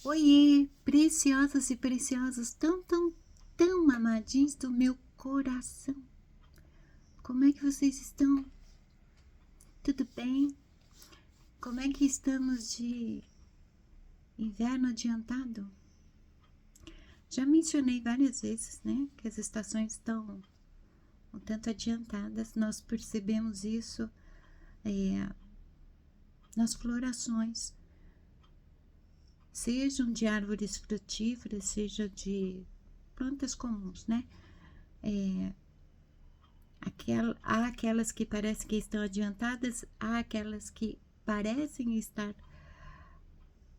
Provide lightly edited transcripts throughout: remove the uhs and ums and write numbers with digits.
Oiê, preciosas e preciosos, tão amadinhos do meu coração. Como é que vocês estão? Tudo bem? Como é que estamos de inverno adiantado? Já mencionei várias vezes, né, que as estações estão um tanto adiantadas. Nós percebemos isso nas florações, sejam de árvores frutíferas, seja de plantas comuns, né? Há aquelas que parecem que estão adiantadas, há aquelas que parecem estar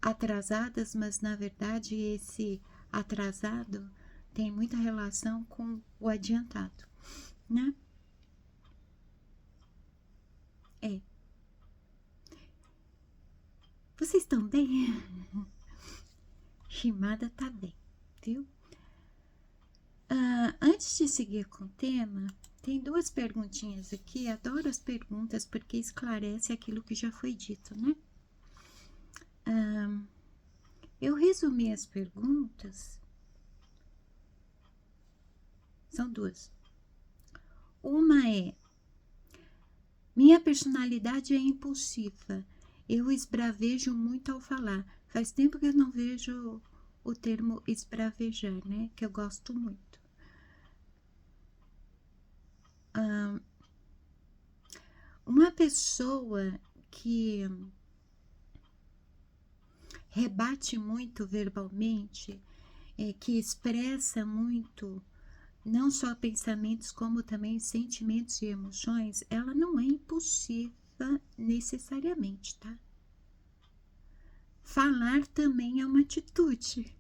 atrasadas, mas na verdade esse atrasado tem muita relação com o adiantado, né? É. Vocês estão bem? Rimada tá bem, viu? Antes de seguir com o tema, tem duas perguntinhas aqui. Adoro as perguntas porque esclarece aquilo que já foi dito, né? Eu resumi as perguntas. São duas. Uma é: minha personalidade é impulsiva. Eu esbravejo muito ao falar. Faz tempo que eu não vejo o termo esbravejar, né? Que eu gosto muito. Uma pessoa que rebate muito verbalmente, que expressa muito não só pensamentos como também sentimentos e emoções, ela não é impulsiva necessariamente, tá? Falar também é uma atitude.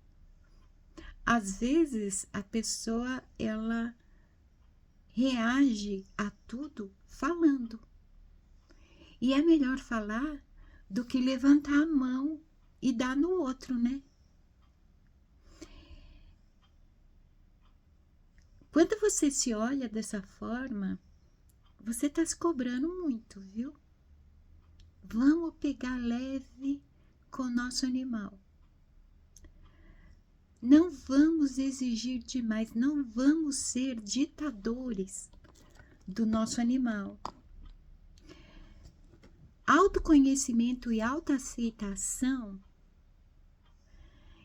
Às vezes a pessoa ela reage a tudo falando. E é melhor falar do que levantar a mão e dar no outro, né? Quando você se olha dessa forma, você está se cobrando muito, viu? Vamos pegar leve com o nosso animal. Não vamos exigir demais, não vamos ser ditadores do nosso animal. Autoconhecimento e autoaceitação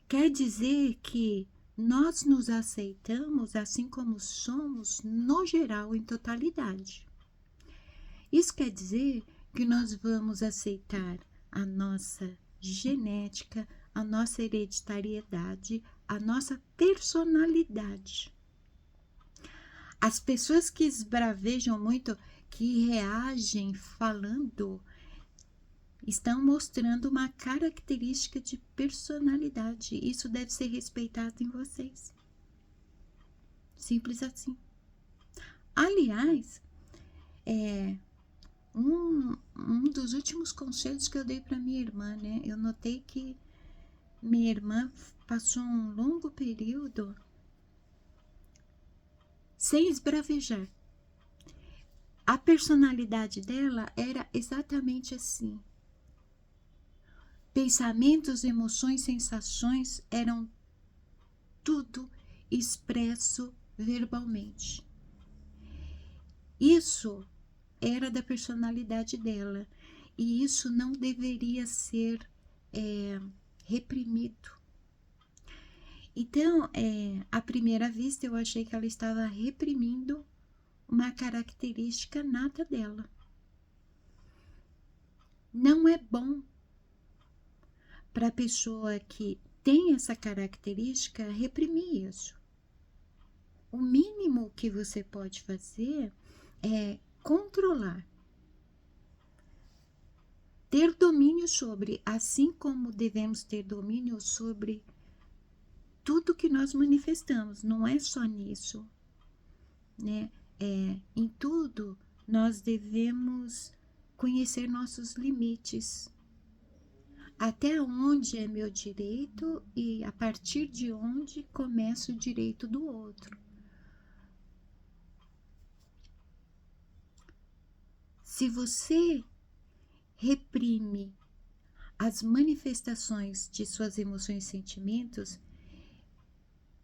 quer dizer que nós nos aceitamos assim como somos, no geral, em totalidade. Isso quer dizer que nós vamos aceitar a nossa genética, a nossa hereditariedade, a nossa personalidade. As pessoas que esbravejam muito, que reagem falando, estão mostrando uma característica de personalidade. Isso deve ser respeitado em vocês. Simples assim. Aliás, um dos últimos conselhos que eu dei para minha irmã, né? Eu notei que minha irmã passou um longo período sem esbravejar. A personalidade dela era exatamente assim. Pensamentos, emoções, sensações eram tudo expresso verbalmente. Isso era da personalidade dela e isso não deveria ser reprimido. Então, à primeira vista, eu achei que ela estava reprimindo uma característica nata dela. Não é bom para a pessoa que tem essa característica reprimir isso. O mínimo que você pode fazer é controlar, ter domínio sobre, assim como devemos ter domínio sobre tudo que nós manifestamos. Não é só nisso, né? Em tudo nós devemos conhecer nossos limites. Até onde é meu direito e a partir de onde começa o direito do outro. Se você reprime as manifestações de suas emoções e sentimentos,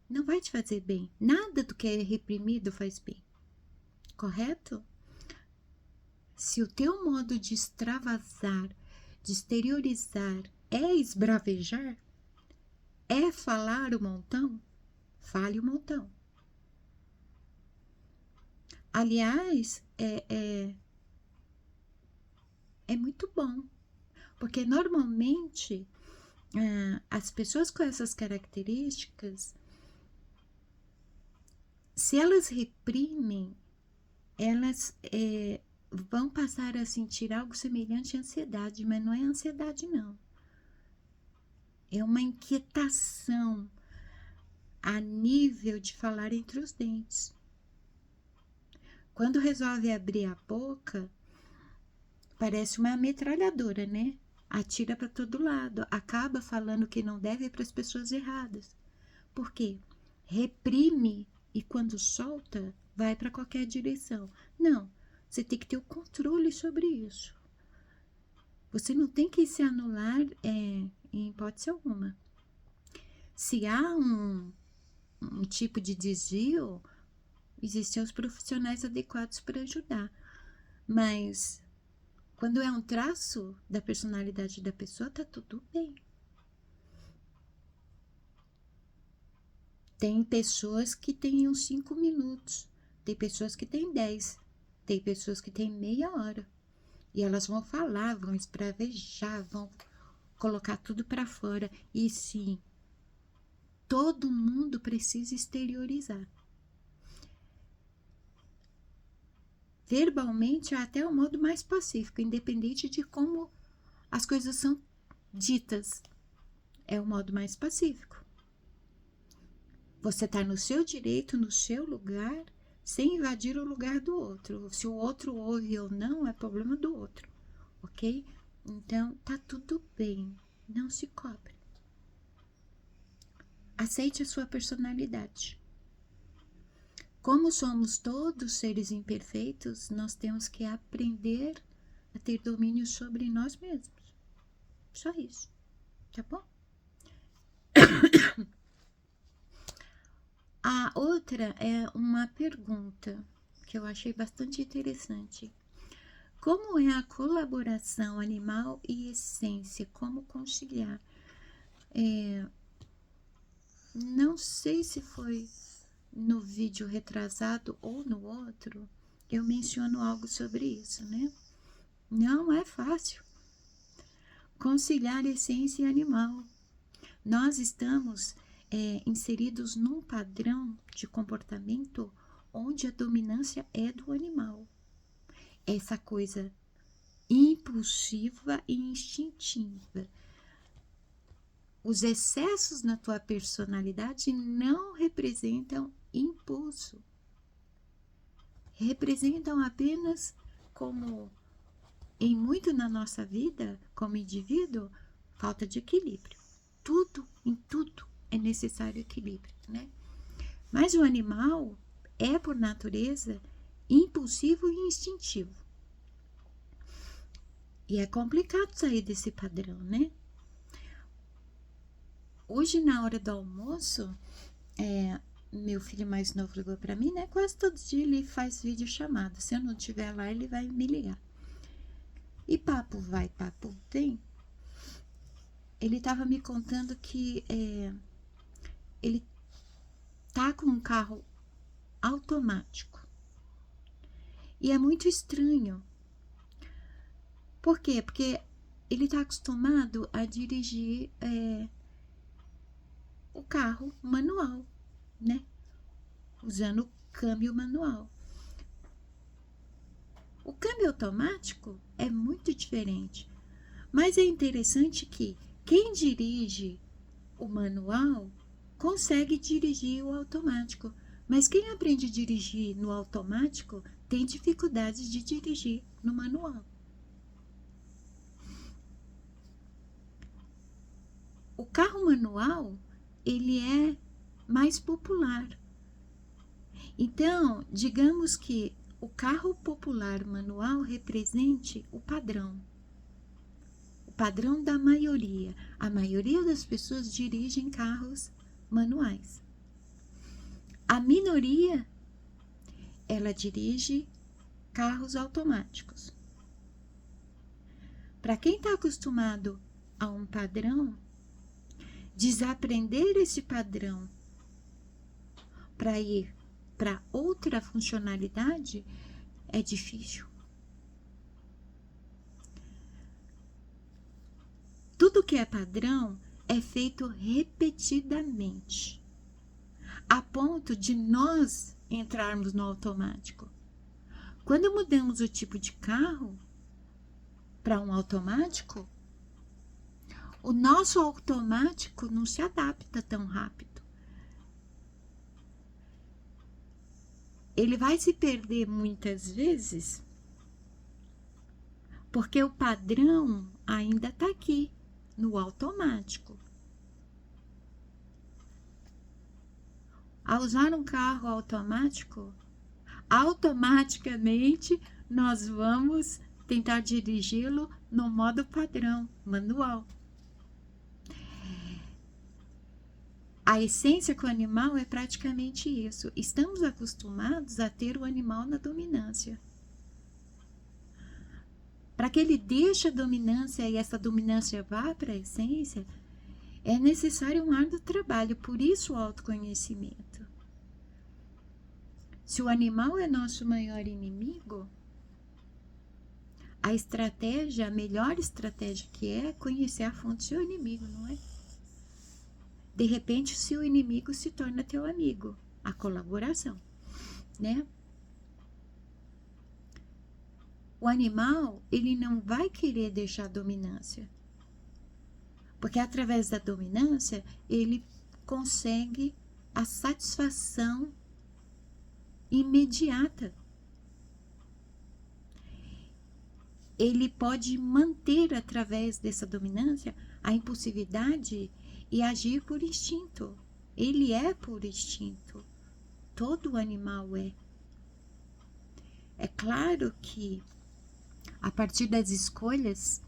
não vai te fazer bem. Nada do que é reprimido faz bem. Correto? Se o teu modo de extravasar, de exteriorizar, é esbravejar, é falar um montão, fale um montão. Aliás, é muito bom, porque normalmente as pessoas com essas características, se elas reprimem, elas vão passar a sentir algo semelhante à ansiedade, mas não é ansiedade, não. É uma inquietação a nível de falar entre os dentes. Quando resolve abrir a boca, parece uma metralhadora, né? Atira para todo lado, acaba falando que não deve para as pessoas erradas. Por quê? Reprime e quando solta, vai para qualquer direção. Não, você tem que ter o controle sobre isso. Você não tem que se anular em hipótese alguma. Se há um tipo de desvio, existem os profissionais adequados para ajudar. Mas quando é um traço da personalidade da pessoa, tá tudo bem. Tem pessoas que têm uns 5 minutos, tem pessoas que têm 10, tem pessoas que têm meia hora. E elas vão falar, vão esbravejar, vão colocar tudo para fora. E sim, todo mundo precisa exteriorizar. Verbalmente é até o modo mais pacífico, independente de como as coisas são ditas. É o modo mais pacífico. Você está no seu direito, no seu lugar, sem invadir o lugar do outro. Se o outro ouve ou não, é problema do outro, ok? Então, tá tudo bem, não se cobre. Aceite a sua personalidade. Como somos todos seres imperfeitos, nós temos que aprender a ter domínio sobre nós mesmos. Só isso, tá bom? A outra é uma pergunta que eu achei bastante interessante. Como é a colaboração animal e essência? Como conciliar? Não sei se foi no vídeo retrasado ou no outro, eu menciono algo sobre isso, né? Não é fácil conciliar essência e animal. Nós estamos inseridos num padrão de comportamento onde a dominância é do animal. Essa coisa impulsiva e instintiva. Os excessos na tua personalidade não representam impulso. Representam apenas como, em muito na nossa vida, como indivíduo, falta de equilíbrio. Tudo, em tudo, é necessário equilíbrio, né? Mas o animal é, por natureza, impulsivo e instintivo. E é complicado sair desse padrão, né? Hoje, na hora do almoço, meu filho mais novo ligou para mim, né? Quase todo dia ele faz vídeo chamada. Se eu não estiver lá, ele vai me ligar. E papo vai, papo vem. Ele estava me contando que ele tá com um carro automático. E é muito estranho. Por quê? Porque ele tá acostumado a dirigir o carro manual, né? Usando o câmbio manual. O câmbio automático é muito diferente. Mas é interessante que quem dirige o manual consegue dirigir o automático. Mas quem aprende a dirigir no automático tem dificuldades de dirigir no manual. O carro manual, ele é mais popular. Então, digamos que o carro popular manual represente o padrão. O padrão da maioria. A maioria das pessoas dirigem carros manuais. A minoria, ela dirige carros automáticos. Para quem está acostumado a um padrão, desaprender esse padrão para ir para outra funcionalidade é difícil. Tudo que é padrão é feito repetidamente, a ponto de nós entrarmos no automático. Quando mudamos o tipo de carro para um automático, o nosso automático não se adapta tão rápido. Ele vai se perder muitas vezes porque o padrão ainda está aqui no automático. Ao usar um carro automático, automaticamente nós vamos tentar dirigi-lo no modo padrão, manual. A essência com o animal é praticamente isso. Estamos acostumados a ter o animal na dominância. Para que ele deixe a dominância e essa dominância vá para a essência, é necessário um árduo trabalho, por isso o autoconhecimento. Se o animal é nosso maior inimigo, a estratégia, a melhor estratégia que é conhecer a fundo seu inimigo, não é? De repente, o seu inimigo se torna teu amigo, a colaboração, né? O animal, ele não vai querer deixar a dominância, porque através da dominância, ele consegue a satisfação imediata. Ele pode manter, através dessa dominância, a impulsividade e agir por instinto. Ele é por instinto. Todo animal é. É claro que, a partir das escolhas,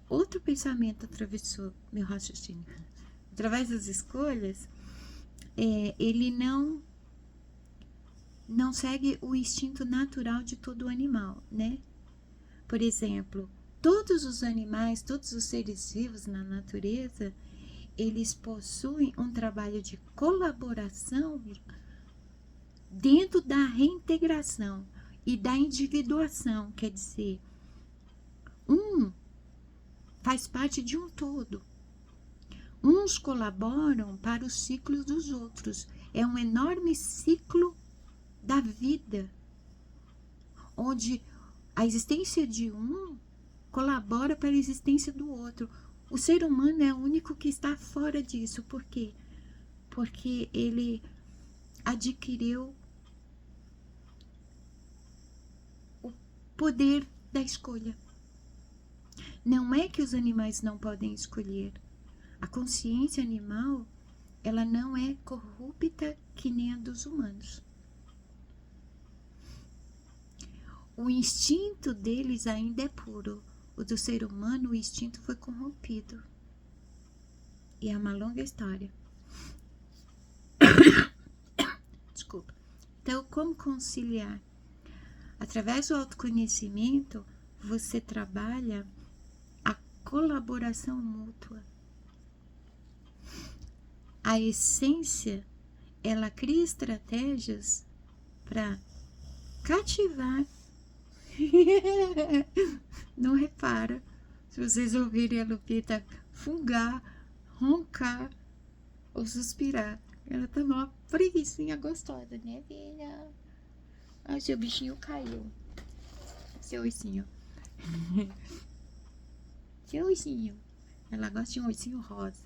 outro pensamento atravessou meu raciocínio. Através das escolhas, ele não segue o instinto natural de todo animal, né? Por exemplo, todos os animais, todos os seres vivos na natureza, eles possuem um trabalho de colaboração dentro da reintegração e da individuação, quer dizer, um faz parte de um todo. Uns colaboram para os ciclos dos outros. É um enorme ciclo da vida, onde a existência de um colabora para a existência do outro. O ser humano é o único que está fora disso. Por quê? Porque ele adquiriu o poder da escolha. Não é que os animais não podem escolher. A consciência animal, ela não é corrupta que nem a dos humanos. O instinto deles ainda é puro. O do ser humano, o instinto foi corrompido. E é uma longa história. Desculpa. Então, como conciliar? Através do autoconhecimento, você trabalha a colaboração mútua. A essência, ela cria estratégias para cativar. Não repara. Se vocês ouvirem a Lupita fungar, roncar ou suspirar, ela tá numa preguicinha gostosa, né, filha? Ai, seu bichinho caiu. Seu ursinho. Seu ursinho. Ela gosta de um ursinho rosa.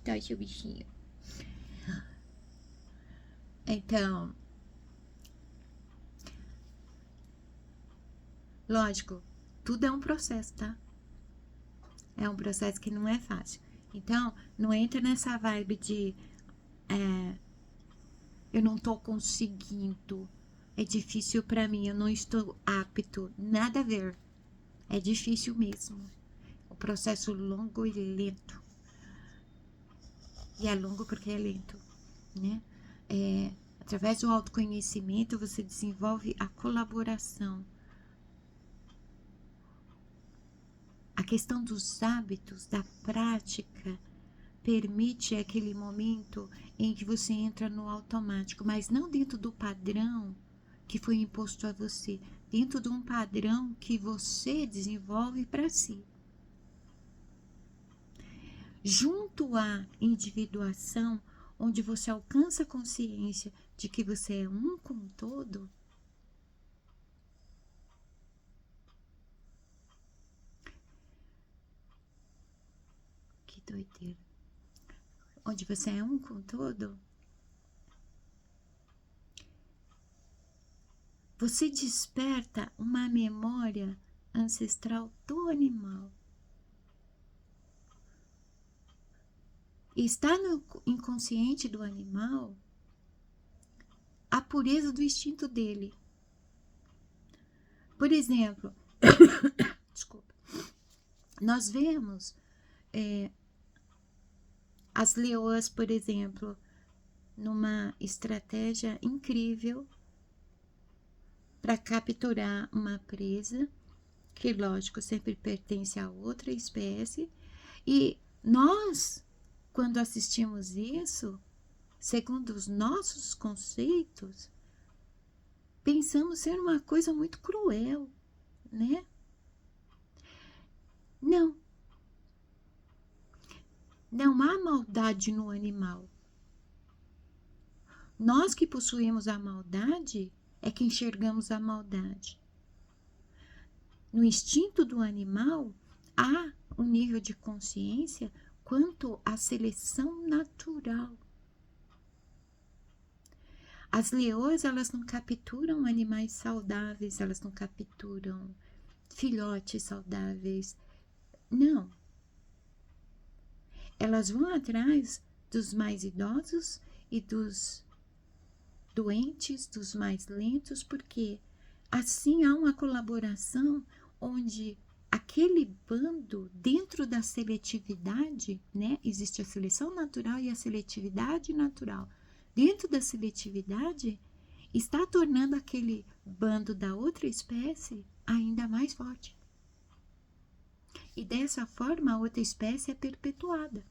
Tá, seu bichinho. Então, lógico, tudo é um processo, tá? É um processo que não é fácil. Então, não entra nessa vibe de eu não estou conseguindo, é difícil para mim, eu não estou apto, nada a ver, é difícil mesmo. O processo longo e lento. E é longo porque é lento, né? Através do autoconhecimento, você desenvolve a colaboração. A questão dos hábitos, da prática, permite aquele momento em que você entra no automático, mas não dentro do padrão que foi imposto a você, dentro de um padrão que você desenvolve para si. Junto à individuação, onde você alcança a consciência de que você é um com o todo, que doideira, onde você é um com o todo, você desperta uma memória ancestral do animal. E está no inconsciente do animal a pureza do instinto dele. Por exemplo, desculpa, nós vemos as leoas, por exemplo, numa estratégia incrível para capturar uma presa, que lógico sempre pertence a outra espécie, e nós, quando assistimos isso, segundo os nossos conceitos, pensamos ser uma coisa muito cruel, né? Não. Não há maldade no animal. Nós que possuímos a maldade é que enxergamos a maldade. No instinto do animal, há um nível de consciência quanto à seleção natural. As leoas, elas não capturam animais saudáveis, elas não capturam filhotes saudáveis. Não. Elas vão atrás dos mais idosos e dos doentes, dos mais lentos, porque assim há uma colaboração onde aquele bando, dentro da seletividade, né? Existe a seleção natural e a seletividade natural. Dentro da seletividade, está tornando aquele bando da outra espécie ainda mais forte. E dessa forma, a outra espécie é perpetuada.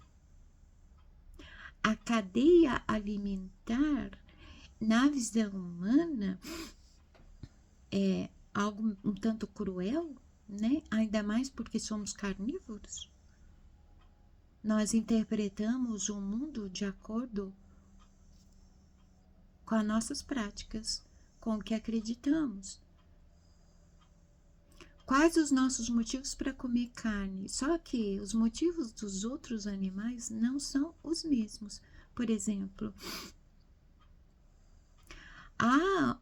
A cadeia alimentar, na visão humana, é algo um tanto cruel, né? Ainda mais porque somos carnívoros. Nós interpretamos o mundo de acordo com as nossas práticas, com o que acreditamos. Quais os nossos motivos para comer carne? Só que os motivos dos outros animais não são os mesmos. Por exemplo, há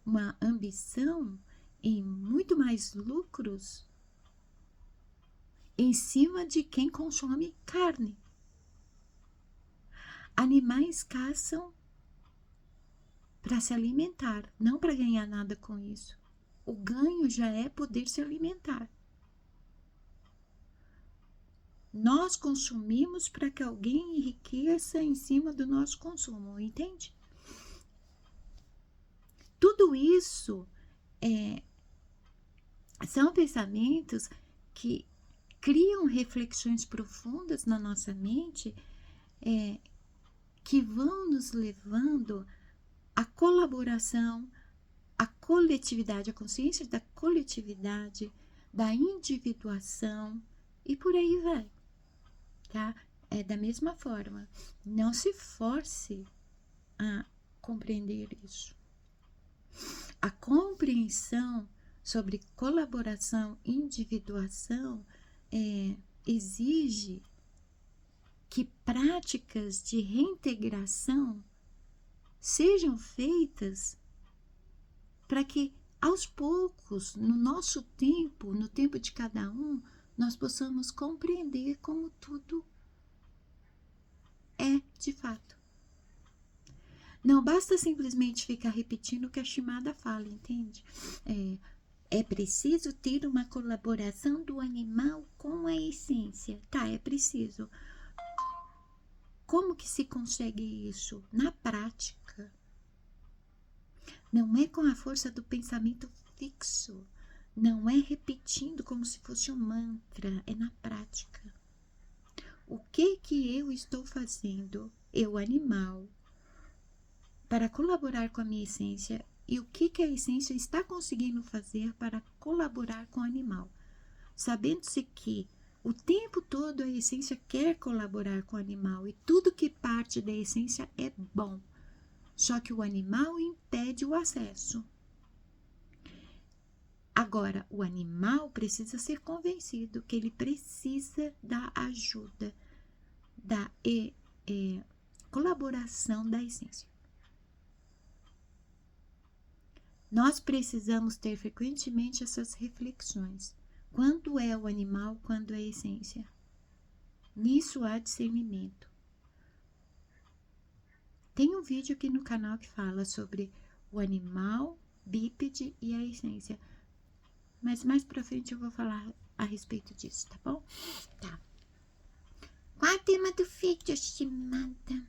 uma ambição em muito mais lucros em cima de quem consome carne. Animais caçam para se alimentar, não para ganhar nada com isso. O ganho já é poder se alimentar. Nós consumimos para que alguém enriqueça em cima do nosso consumo, entende? Tudo isso são pensamentos que criam reflexões profundas na nossa mente, que vão nos levando à colaboração, à coletividade, à consciência da coletividade, da individuação e por aí vai, tá? É da mesma forma, não se force a compreender isso. A compreensão sobre colaboração e individuação exige que práticas de reintegração sejam feitas para que, aos poucos, no nosso tempo, no tempo de cada um, nós possamos compreender como tudo é de fato. Não basta simplesmente ficar repetindo o que a Shimada fala, entende? É preciso ter uma colaboração do animal com a essência. Tá, é preciso. Como que se consegue isso? Na prática. Não é com a força do pensamento fixo. Não é repetindo como se fosse um mantra. É na prática. O que eu estou fazendo, eu animal, para colaborar com a minha essência e o que a essência está conseguindo fazer para colaborar com o animal? Sabendo-se que o tempo todo a essência quer colaborar com o animal e tudo que parte da essência é bom, só que o animal impede o acesso. Agora, o animal precisa ser convencido que ele precisa da ajuda, da colaboração da essência. Nós precisamos ter frequentemente essas reflexões. Quando é o animal, quando é a essência? Nisso há discernimento. Tem um vídeo aqui no canal que fala sobre o animal, bípede e a essência. Mas mais pra frente eu vou falar a respeito disso, tá bom? Tá. Qual é o tema do vídeo, estimada?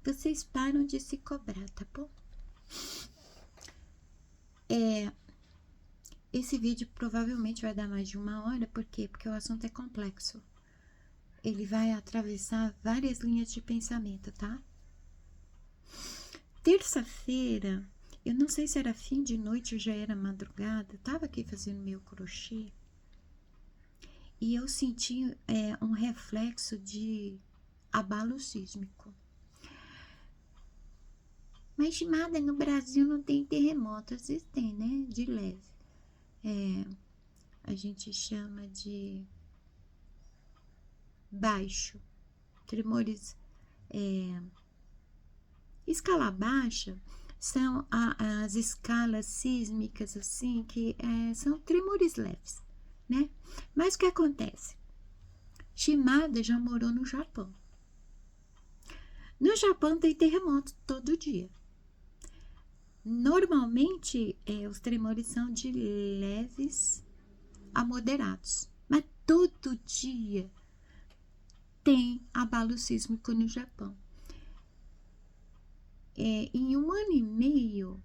Vocês param de se cobrar, tá bom? Esse vídeo provavelmente vai dar mais de 1 hora, por quê? Porque o assunto é complexo. Ele vai atravessar várias linhas de pensamento, tá? Terça-feira, eu não sei se era fim de noite ou já era madrugada, eu tava aqui fazendo meu crochê e eu senti um reflexo de abalo sísmico. Mas, nada, no Brasil não tem terremoto, existem, né? De leve. A gente chama de baixo, tremores. Escala baixa são as escalas sísmicas, assim, que são tremores leves, né? Mas o que acontece? Shimada já morou no Japão. No Japão tem terremoto todo dia. Normalmente, os tremores são de leves a moderados, mas todo dia tem abalo sísmico no Japão. Em 1 ano e meio,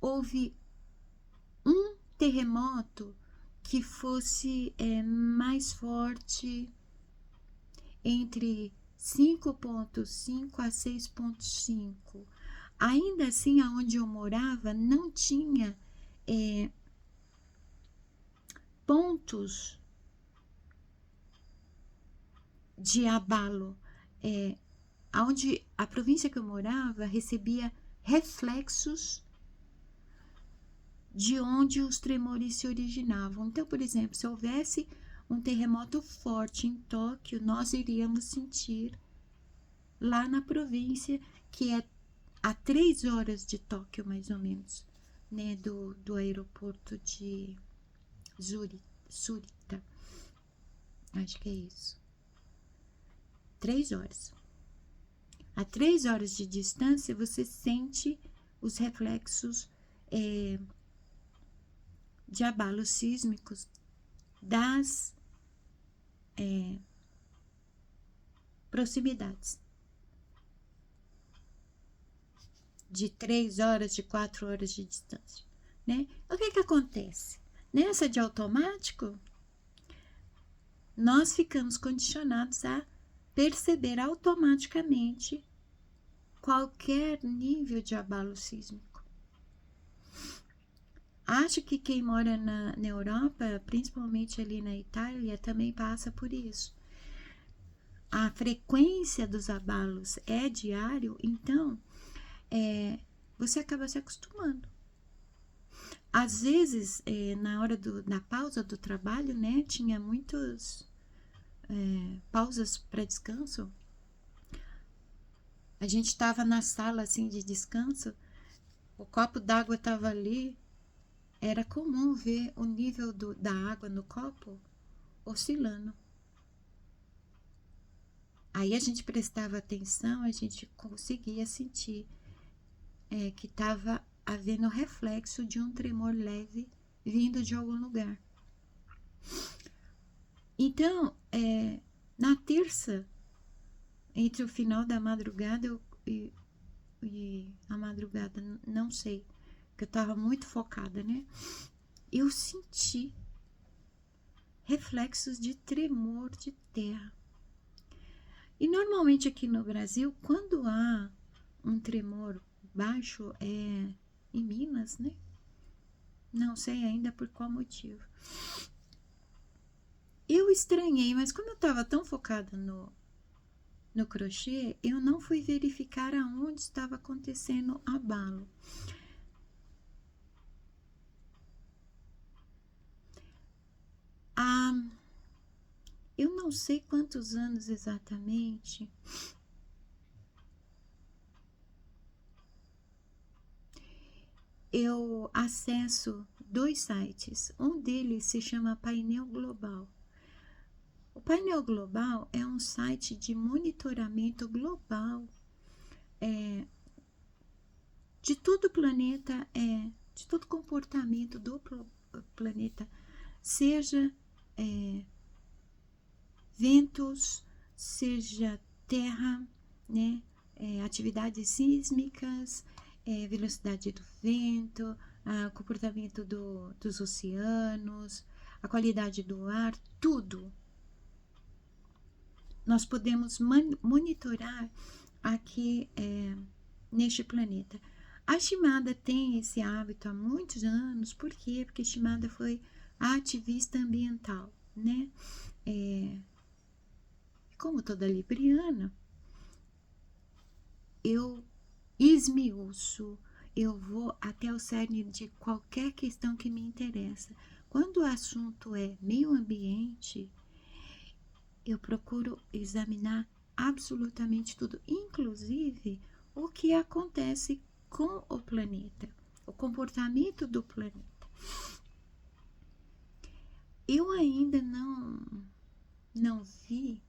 houve um terremoto que fosse mais forte, entre 5,5 a 6,5. Ainda assim, aonde eu morava, não tinha pontos de abalo. Onde a província que eu morava recebia reflexos de onde os tremores se originavam. Então, por exemplo, se houvesse um terremoto forte em Tóquio, nós iríamos sentir lá na província, que é a 3 horas de Tóquio, mais ou menos, né, do aeroporto de Surita. Acho que é isso. 3 horas. A 3 horas de distância, você sente os reflexos de abalos sísmicos das proximidades. De 3 horas, de 4 horas de distância, né? O que acontece? Nessa de automático, nós ficamos condicionados a perceber automaticamente qualquer nível de abalo sísmico. Acho que quem mora na Europa, principalmente ali na Itália, também passa por isso. A frequência dos abalos é diário, então você acaba se acostumando. Às vezes, na hora da pausa do trabalho, né, tinha muitas pausas para descanso. A gente estava na sala assim de descanso, o copo d'água estava ali. Era comum ver o nível da água no copo oscilando. Aí a gente prestava atenção, a gente conseguia sentir que estava havendo reflexo de um tremor leve vindo de algum lugar. Então, na terça, entre o final da madrugada e a madrugada, não sei, que eu estava muito focada, né? Eu senti reflexos de tremor de terra. E normalmente aqui no Brasil, quando há um tremor baixo, em Minas, né? Não sei ainda por qual motivo. Eu estranhei, mas como eu estava tão focada no crochê, eu não fui verificar aonde estava acontecendo abalo. Eu não sei quantos anos exatamente. Eu acesso 2 sites. Um deles se chama Painel Global. O Painel Global é um site de monitoramento global de todo o planeta, de todo o comportamento do planeta, seja ventos, seja terra, né? Atividades sísmicas, velocidade do vento, comportamento dos oceanos, a qualidade do ar, tudo. Nós podemos monitorar aqui neste planeta. A Shimada tem esse hábito há muitos anos. Por quê? Porque Shimada foi ativista ambiental, né? Como toda libriana, eu esmiuço, eu vou até o cerne de qualquer questão que me interessa. Quando o assunto é meio ambiente, eu procuro examinar absolutamente tudo, inclusive o que acontece com o planeta, o comportamento do planeta. Eu ainda não vi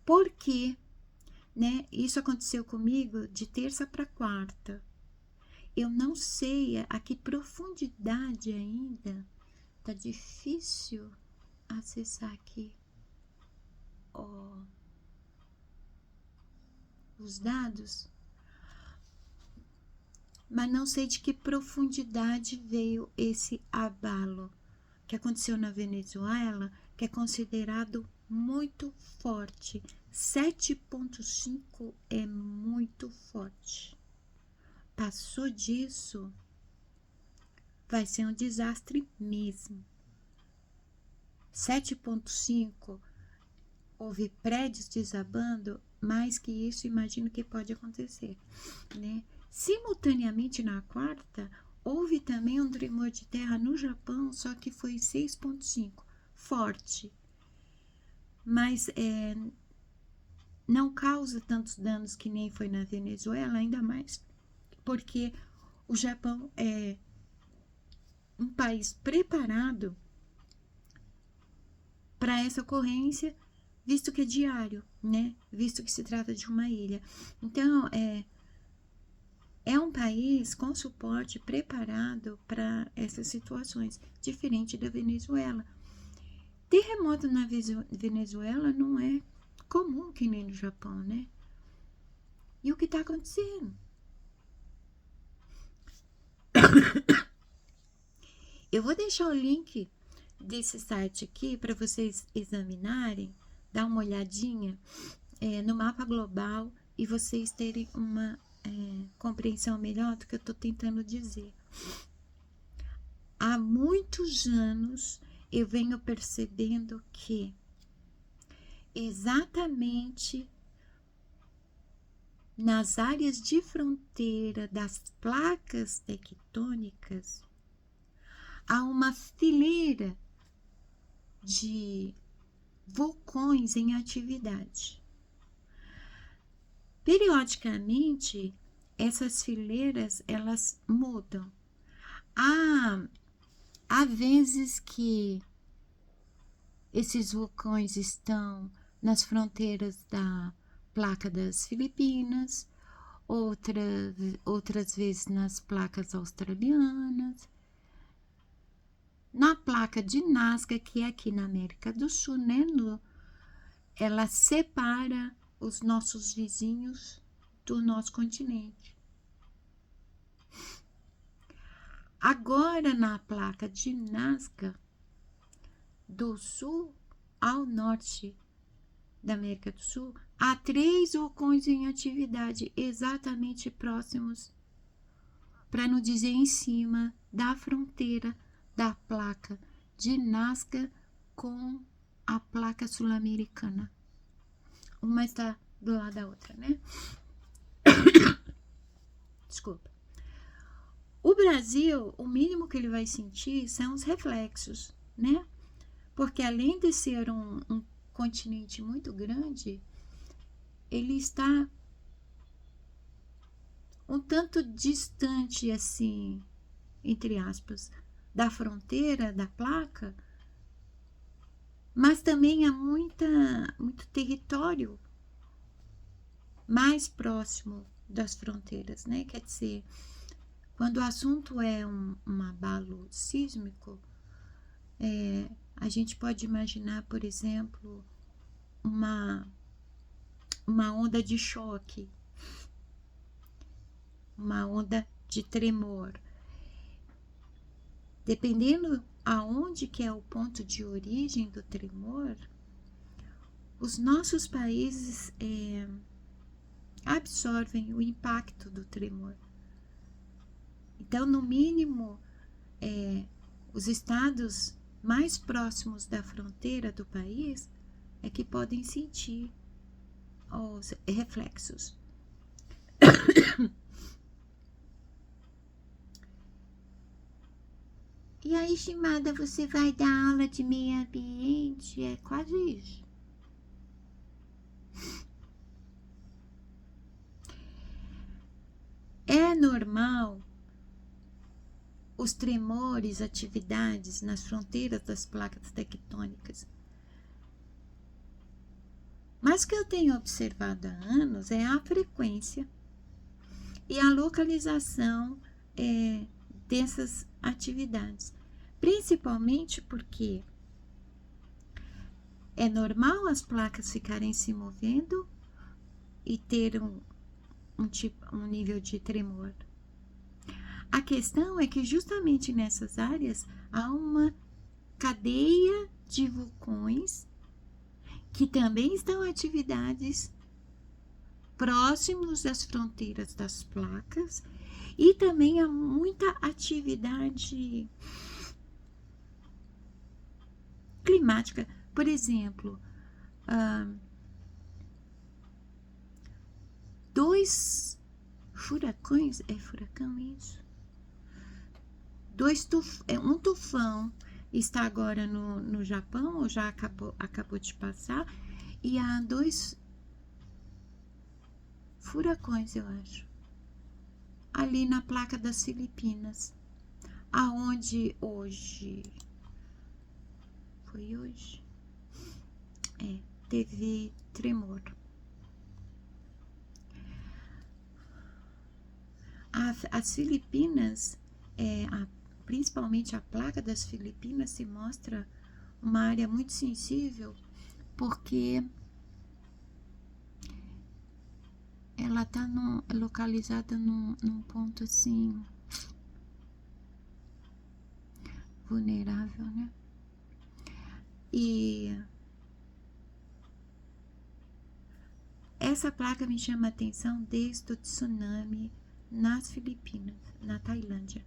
por que, né? Isso aconteceu comigo de terça para quarta. Eu não sei a que profundidade ainda. Tá difícil acessar aqui os dados, mas não sei de que profundidade veio esse abalo que aconteceu na Venezuela, que é considerado muito forte. 7,5 é muito forte. Passou disso, vai ser um desastre mesmo. 7,5, houve prédios desabando, mais que isso, imagino que pode acontecer, né? Simultaneamente, na quarta, houve também um tremor de terra no Japão, só que foi 6,5, forte. Mas não causa tantos danos que nem foi na Venezuela, ainda mais porque o Japão é um país preparado para essa ocorrência, visto que é diário, né? Visto que se trata de uma ilha. Então, é um país com suporte preparado para essas situações, diferente da Venezuela. Terremoto na Venezuela não é comum que nem no Japão, né? E o que está acontecendo? Eu vou deixar o link desse site aqui para vocês examinarem, dar uma olhadinha no mapa global e vocês terem uma compreensão melhor do que eu estou tentando dizer. Há muitos anos eu venho percebendo que exatamente nas áreas de fronteira das placas tectônicas há uma fileira de vulcões em atividade. Periodicamente, essas fileiras elas mudam. Há vezes que Esses vulcões estão nas fronteiras da placa das Filipinas, outras vezes nas placas australianas, na placa de Nazca, que é aqui na América do Sul, né? Ela separa os nossos vizinhos do nosso continente. Agora, na placa de Nazca, do sul ao norte da América do Sul, há 3 vulcões em atividade, exatamente próximos, para não dizer em cima, da fronteira da placa de Nazca com a placa sul-americana. Uma está do lado da outra, né? Desculpa. O Brasil, o mínimo que ele vai sentir são os reflexos, né? Porque além de ser um continente muito grande, ele está um tanto distante, assim, entre aspas, da fronteira da placa, mas também há muito território mais próximo das fronteiras, né? Quer dizer, quando o assunto é um abalo sísmico, a gente pode imaginar, por exemplo, uma onda de choque, uma onda de tremor. Dependendo aonde que é o ponto de origem do tremor, os nossos países absorvem o impacto do tremor. Então, no mínimo, os estados mais próximos da fronteira do país é que podem sentir os reflexos. E aí, estimada, você vai dar aula de meio ambiente? É quase isso. É normal os tremores, atividades nas fronteiras das placas tectônicas. Mas o que eu tenho observado há anos é a frequência e a localização dessas atividades. Principalmente porque é normal as placas ficarem se movendo e ter um nível de tremor. A questão é que justamente nessas áreas há uma cadeia de vulcões que também estão em atividades próximos das fronteiras das placas, e também há muita atividade climática. Por exemplo, 2 furacões, é furacão isso? Um tufão está agora no Japão, ou já acabou de passar, e há 2 furacões, eu acho, ali na placa das Filipinas, aonde hoje, foi hoje? Teve tremor. As Filipinas, principalmente a placa das Filipinas, se mostra uma área muito sensível, porque ela está localizada num ponto assim vulnerável, né? E essa placa me chama a atenção desde o tsunami nas Filipinas, na Tailândia.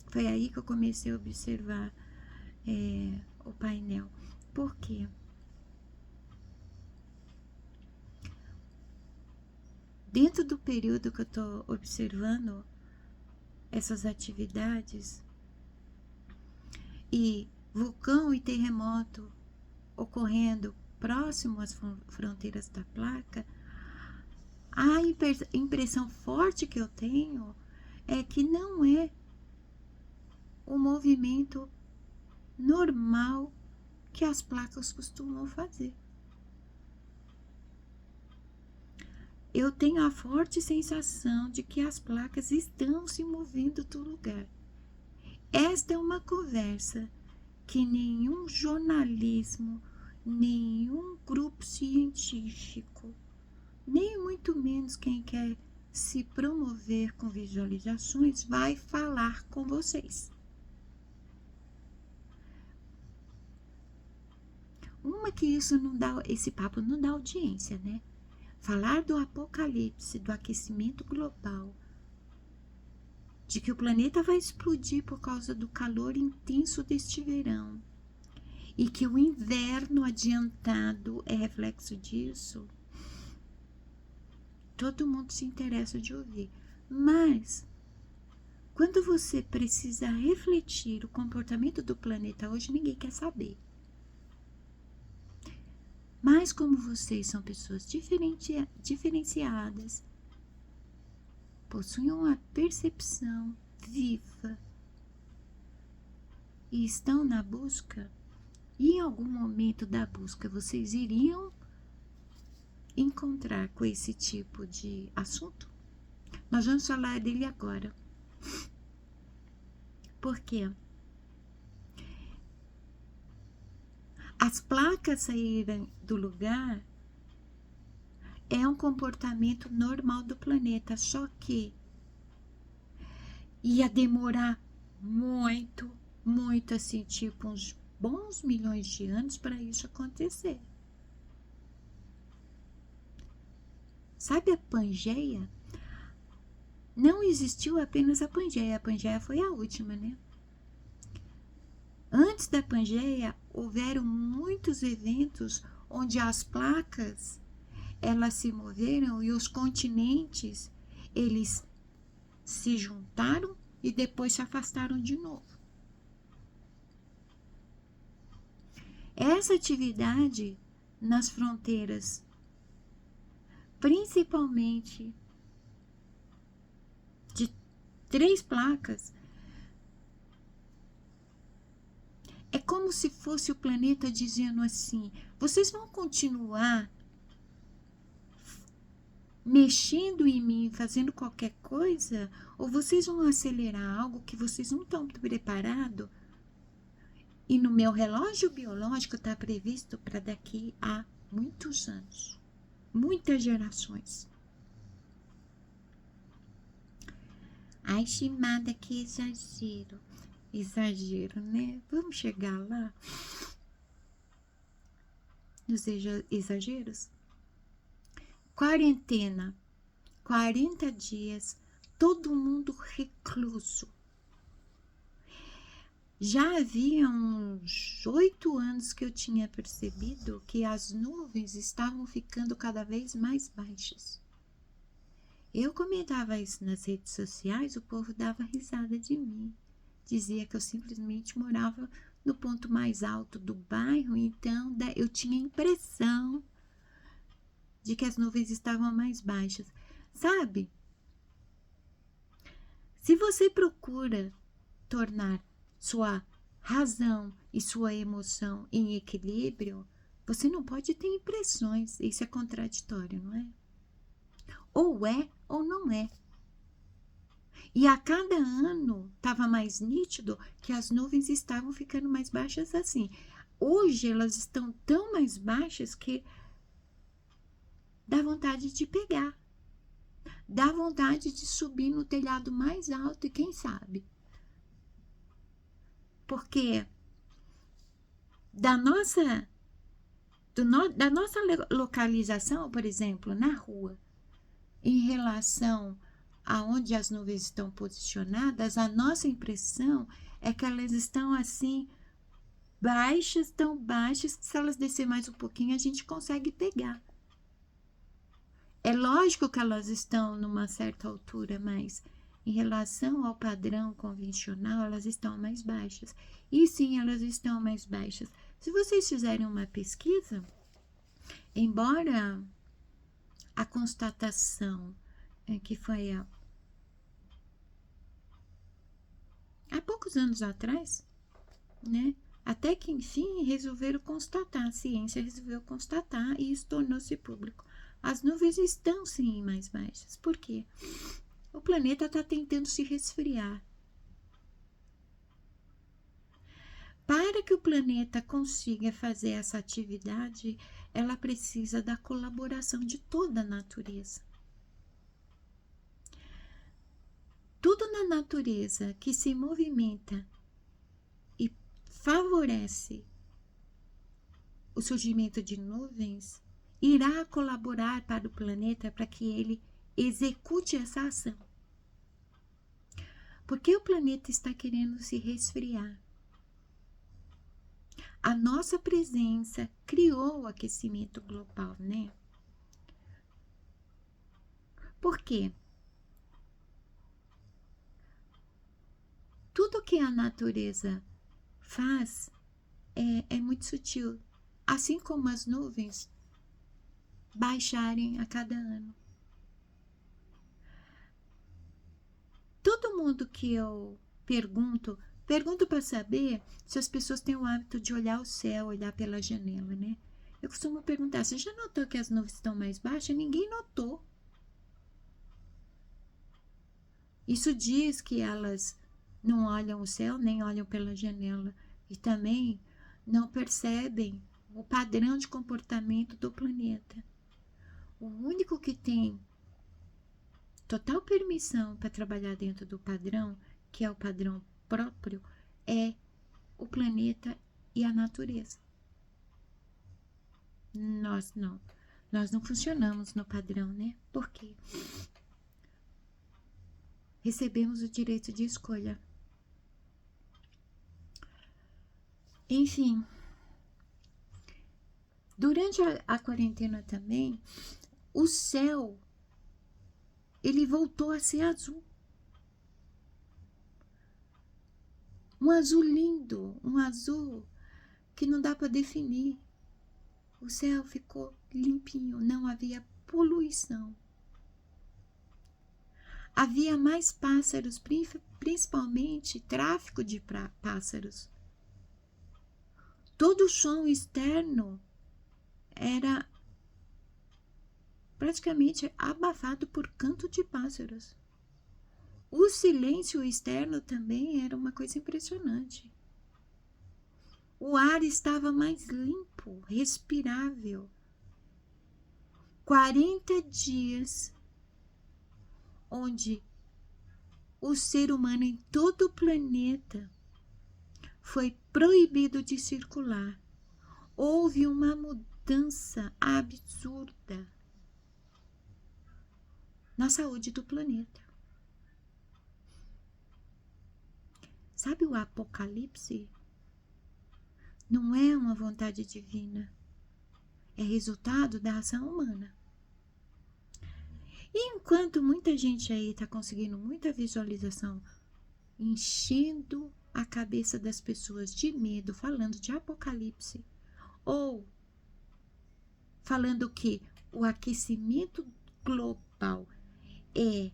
Foi aí que eu comecei a observar o painel. Por quê? Dentro do período que eu estou observando essas atividades, e vulcão e terremoto ocorrendo próximo às fronteiras da placa, a impressão forte que eu tenho é que não é o movimento normal que as placas costumam fazer. Eu tenho a forte sensação de que as placas estão se movendo do lugar. Esta é uma conversa que nenhum jornalismo, nenhum grupo científico, nem muito menos quem quer se promover com visualizações vai falar com vocês. Uma que isso não dá, esse papo não dá audiência, né? Falar do apocalipse, do aquecimento global, de que o planeta vai explodir por causa do calor intenso deste verão e que o inverno adiantado é reflexo disso, todo mundo se interessa de ouvir. Mas, quando você precisa refletir o comportamento do planeta hoje, ninguém quer saber. Mas como vocês são pessoas diferenciadas, possuem uma percepção viva e estão na busca, e em algum momento da busca vocês iriam encontrar com esse tipo de assunto, nós vamos falar dele agora. Por quê? As placas saírem do lugar é um comportamento normal do planeta, só que ia demorar muito, assim, tipo uns bons milhões de anos para isso acontecer. Sabe a Pangeia? Não existiu apenas a Pangeia foi a última, né? Antes da Pangeia, houveram muitos eventos onde as placas, elas se moveram e os continentes, eles se juntaram e depois se afastaram de novo. Essa atividade nas fronteiras, principalmente de 3 placas, é como se fosse o planeta dizendo assim: vocês vão continuar mexendo em mim, fazendo qualquer coisa, ou vocês vão acelerar algo que vocês não estão preparados? E no meu relógio biológico está previsto para daqui a muitos anos, muitas gerações. Ai, Shimada, que exagero. Exagero, né? Vamos chegar lá nos exageros? Quarentena, 40 dias, todo mundo recluso. Já havia uns 8 anos que eu tinha percebido que as nuvens estavam ficando cada vez mais baixas. Eu comentava isso nas redes sociais, o povo dava risada de mim. Dizia que eu simplesmente morava no ponto mais alto do bairro, então eu tinha a impressão de que as nuvens estavam mais baixas. Sabe? Se você procura tornar sua razão e sua emoção em equilíbrio, você não pode ter impressões. Isso é contraditório, não é? Ou é ou não é. E a cada ano estava mais nítido que as nuvens estavam ficando mais baixas assim. Hoje elas estão tão mais baixas que dá vontade de pegar. Dá vontade de subir no telhado mais alto e quem sabe. Porque da nossa localização, por exemplo, na rua, em relação aonde as nuvens estão posicionadas, a nossa impressão é que elas estão assim baixas, tão baixas que se elas descer mais um pouquinho a gente consegue pegar. É lógico que elas estão numa certa altura, mas em relação ao padrão convencional, elas estão mais baixas. E sim, elas estão mais baixas. Se vocês fizerem uma pesquisa, embora a constatação que foi há poucos anos atrás, né? Até que, enfim, resolveram constatar, a ciência resolveu constatar e isso tornou-se público. As nuvens estão, sim, mais baixas. Por quê? O planeta está tentando se resfriar. Para que o planeta consiga fazer essa atividade, ela precisa da colaboração de toda a natureza. Tudo na natureza que se movimenta e favorece o surgimento de nuvens irá colaborar para o planeta para que ele execute essa ação. Porque o planeta está querendo se resfriar. A nossa presença criou o aquecimento global, né? Por quê? Tudo que a natureza faz é muito sutil, assim como as nuvens baixarem a cada ano. Todo mundo que eu pergunto para saber se as pessoas têm o hábito de olhar o céu, olhar pela janela, né? Eu costumo perguntar, você já notou que as nuvens estão mais baixas? Ninguém notou. Isso diz que elas não olham o céu, nem olham pela janela. E também não percebem o padrão de comportamento do planeta. O único que tem total permissão para trabalhar dentro do padrão, que é o padrão próprio, é o planeta e a natureza. Nós não. Nós não funcionamos no padrão, né? Por quê? Recebemos o direito de escolha. Enfim, durante a quarentena também, o céu, ele voltou a ser azul. Um azul lindo, um azul que não dá para definir. O céu ficou limpinho, não havia poluição. Havia mais pássaros, principalmente tráfico de pássaros. Todo o som externo era praticamente abafado por canto de pássaros. O silêncio externo também era uma coisa impressionante. O ar estava mais limpo, respirável. 40 dias onde o ser humano em todo o planeta foi proibido de circular. Houve uma mudança absurda na saúde do planeta. Sabe, o apocalipse não é uma vontade divina, é resultado da ação humana. E enquanto muita gente aí está conseguindo muita visualização, enchendo a cabeça das pessoas de medo, falando de apocalipse, ou falando que o aquecimento global é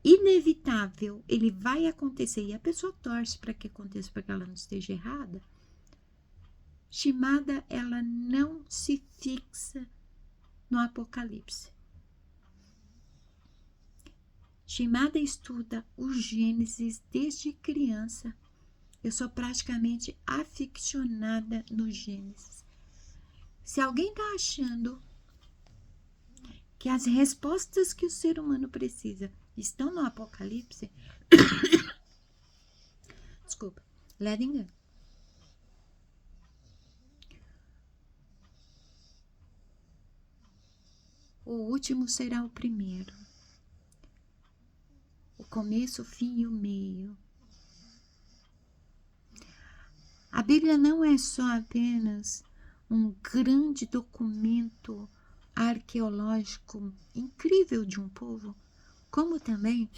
inevitável, ele vai acontecer, e a pessoa torce para que aconteça, para que ela não esteja errada, Shimada, ela não se fixa no apocalipse. Shimada estuda o Gênesis desde criança. Eu sou praticamente aficionada no Gênesis. Se alguém está achando que as respostas que o ser humano precisa estão no Apocalipse, desculpa, leva engano. O último será o primeiro. O começo, o fim e o meio. A Bíblia não é só apenas um grande documento arqueológico incrível de um povo, como também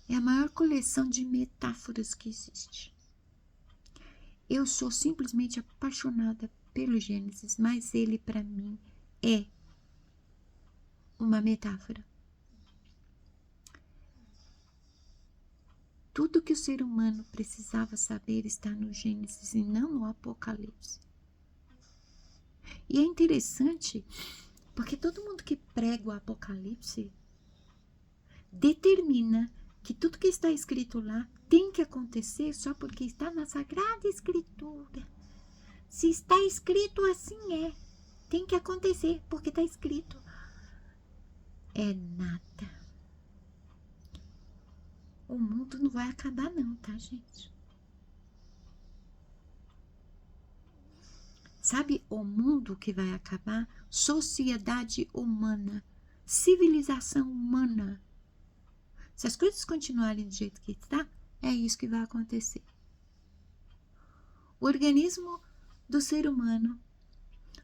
é a maior coleção de metáforas que existe. Eu sou simplesmente apaixonada pelo Gênesis, mas ele para mim é uma metáfora. Tudo que o ser humano precisava saber está no Gênesis e não no Apocalipse. E é interessante, porque todo mundo que prega o Apocalipse determina que tudo que está escrito lá tem que acontecer só porque está na Sagrada Escritura. Se está escrito, assim é. Tem que acontecer porque está escrito. É nada. O mundo não vai acabar não, tá, gente? Sabe o mundo que vai acabar? Sociedade humana, civilização humana. Se as coisas continuarem do jeito que está, é isso que vai acontecer. O organismo do ser humano,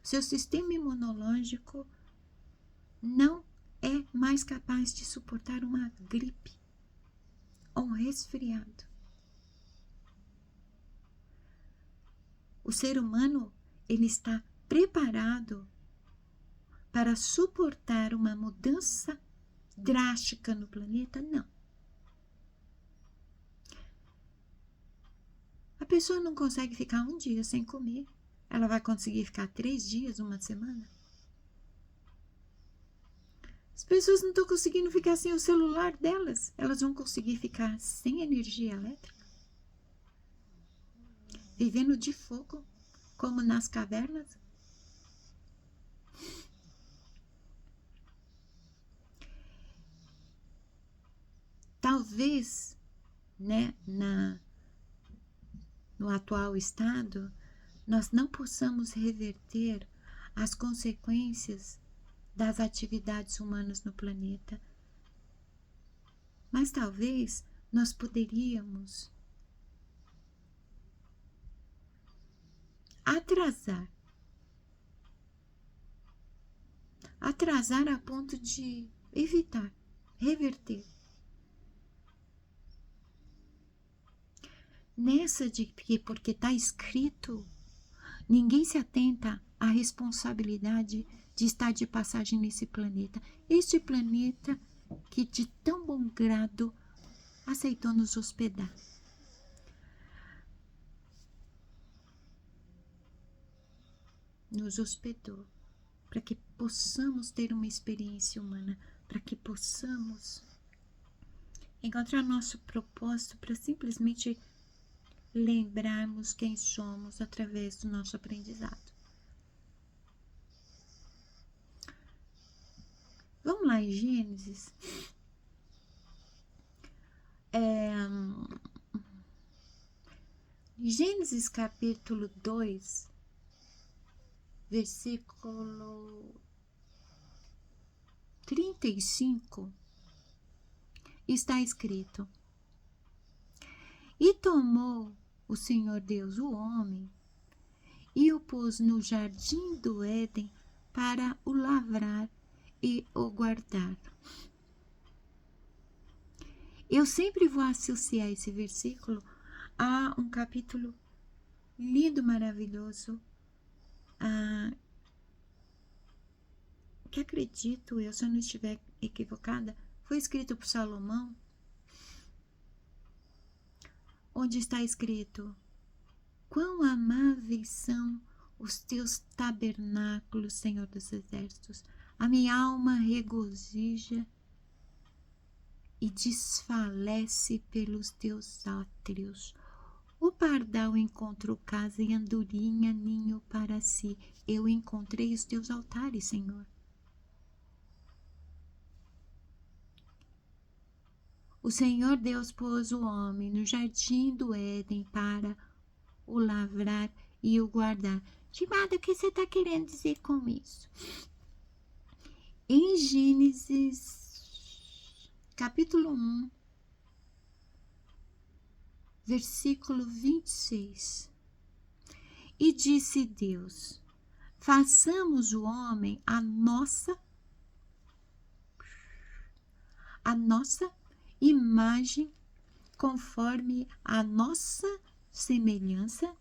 seu sistema imunológico, não é mais capaz de suportar uma gripe ou um resfriado. O ser humano, ele está preparado para suportar uma mudança drástica no planeta? Não. A pessoa não consegue ficar um dia sem comer. Ela vai conseguir ficar 3 dias, uma semana? As pessoas não estão conseguindo ficar sem o celular delas. Elas vão conseguir ficar sem energia elétrica? Vivendo de fogo, como nas cavernas? Talvez, né, no atual estado, nós não possamos reverter as consequências das atividades humanas no planeta. Mas talvez nós poderíamos atrasar a ponto de evitar, reverter. Nessa de que, porque está escrito, ninguém se atenta à responsabilidade de estar de passagem nesse planeta. Este planeta que de tão bom grado aceitou nos hospedar. Nos hospedou para que possamos ter uma experiência humana, para que possamos encontrar nosso propósito, para simplesmente lembrarmos quem somos através do nosso aprendizado. Vamos lá em Gênesis. Gênesis capítulo 2, versículo 35, está escrito: E tomou o Senhor Deus o homem e o pôs no jardim do Éden para o lavrar e o guardar. Eu sempre vou associar esse versículo a um capítulo lindo, maravilhoso, que acredito eu, se eu não estiver equivocada, foi escrito por Salomão, onde está escrito: quão amáveis são os teus tabernáculos, Senhor dos exércitos. A minha alma regozija e desfalece pelos teus átrios. O pardal encontrou casa e andorinha ninho para si. Eu encontrei os teus altares, Senhor. O Senhor Deus pôs o homem no jardim do Éden para o lavrar e o guardar. Timada, o que você está querendo dizer com isso? Em Gênesis, capítulo 1, versículo 26. E disse Deus: façamos o homem a nossa imagem, conforme a nossa semelhança,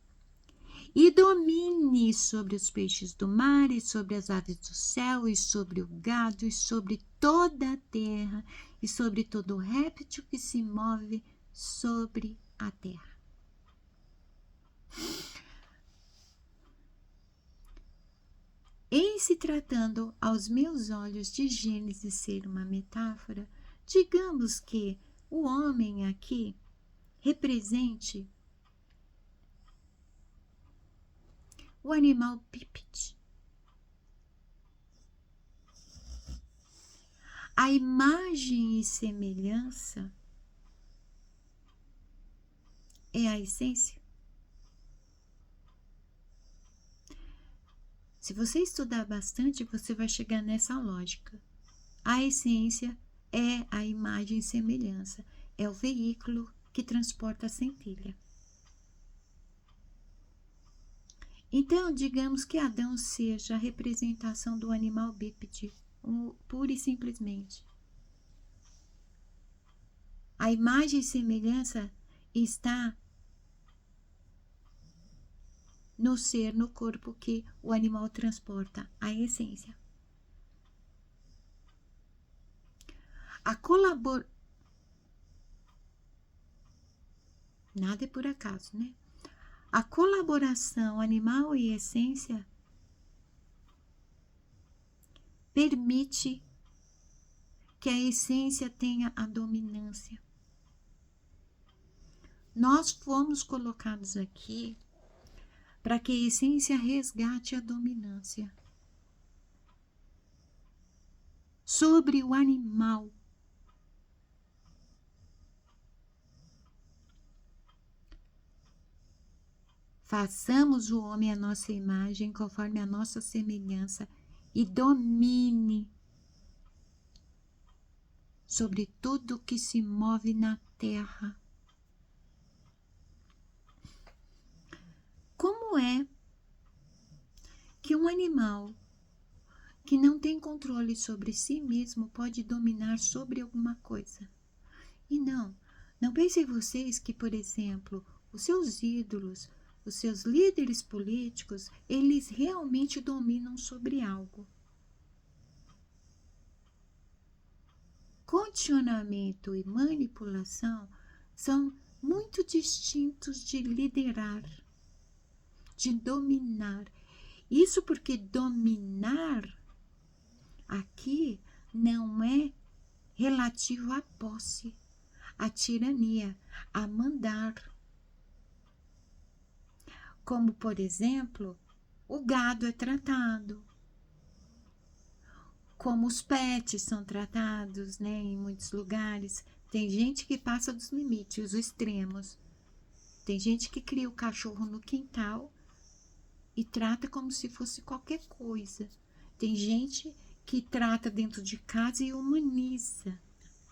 e domine sobre os peixes do mar, e sobre as aves do céu, e sobre o gado, e sobre toda a terra, e sobre todo réptil que se move sobre a terra. Em se tratando aos meus olhos de Gênesis ser uma metáfora, digamos que o homem aqui represente o animal bípede. A imagem e semelhança é a essência. Se você estudar bastante, você vai chegar nessa lógica. A essência é a imagem e semelhança, é o veículo que transporta a centelha. Então, digamos que Adão seja a representação do animal bípede, pura e simplesmente. A imagem e semelhança está no ser, no corpo que o animal transporta, a essência. Nada é por acaso, né? A colaboração animal e essência permite que a essência tenha a dominância. Nós fomos colocados aqui para que a essência resgate a dominância sobre o animal. Façamos o homem à nossa imagem, conforme a nossa semelhança, e domine sobre tudo que se move na terra. Como é que um animal que não tem controle sobre si mesmo pode dominar sobre alguma coisa? E não pensem vocês que, por exemplo, os seus ídolos, os seus líderes políticos, eles realmente dominam sobre algo. Condicionamento e manipulação são muito distintos de liderar, de dominar. Isso porque dominar aqui não é relativo à posse, à tirania, a mandar. Como, por exemplo, o gado é tratado, como os pets são tratados, né, em muitos lugares. Tem gente que passa dos limites, os extremos. Tem gente que cria o cachorro no quintal e trata como se fosse qualquer coisa. Tem gente que trata dentro de casa e humaniza.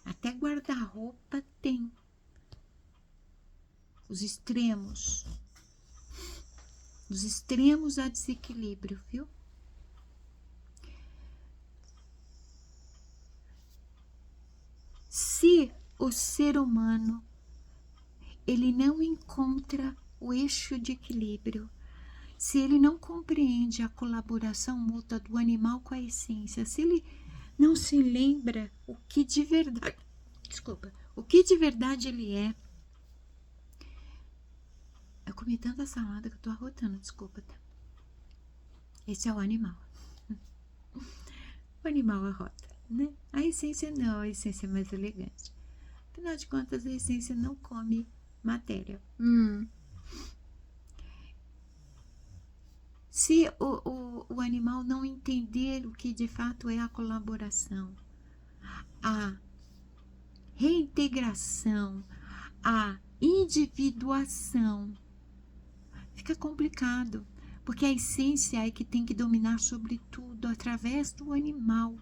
Até guarda-roupa tem. Os extremos. Dos extremos a desequilíbrio, viu? Se o ser humano ele não encontra o eixo de equilíbrio, se ele não compreende a colaboração mútua do animal com a essência, se ele não se lembra o que de verdade, o que de verdade ele é. Eu comi tanta salada que eu tô arrotando, desculpa, tá? Esse é o animal. O animal arrota, né? A essência não, a essência é mais elegante. Afinal de contas, a essência não come matéria. Se o animal não entender o que de fato é a colaboração, a reintegração, a individuação, fica complicado, porque a essência é que tem que dominar sobre tudo através do animal.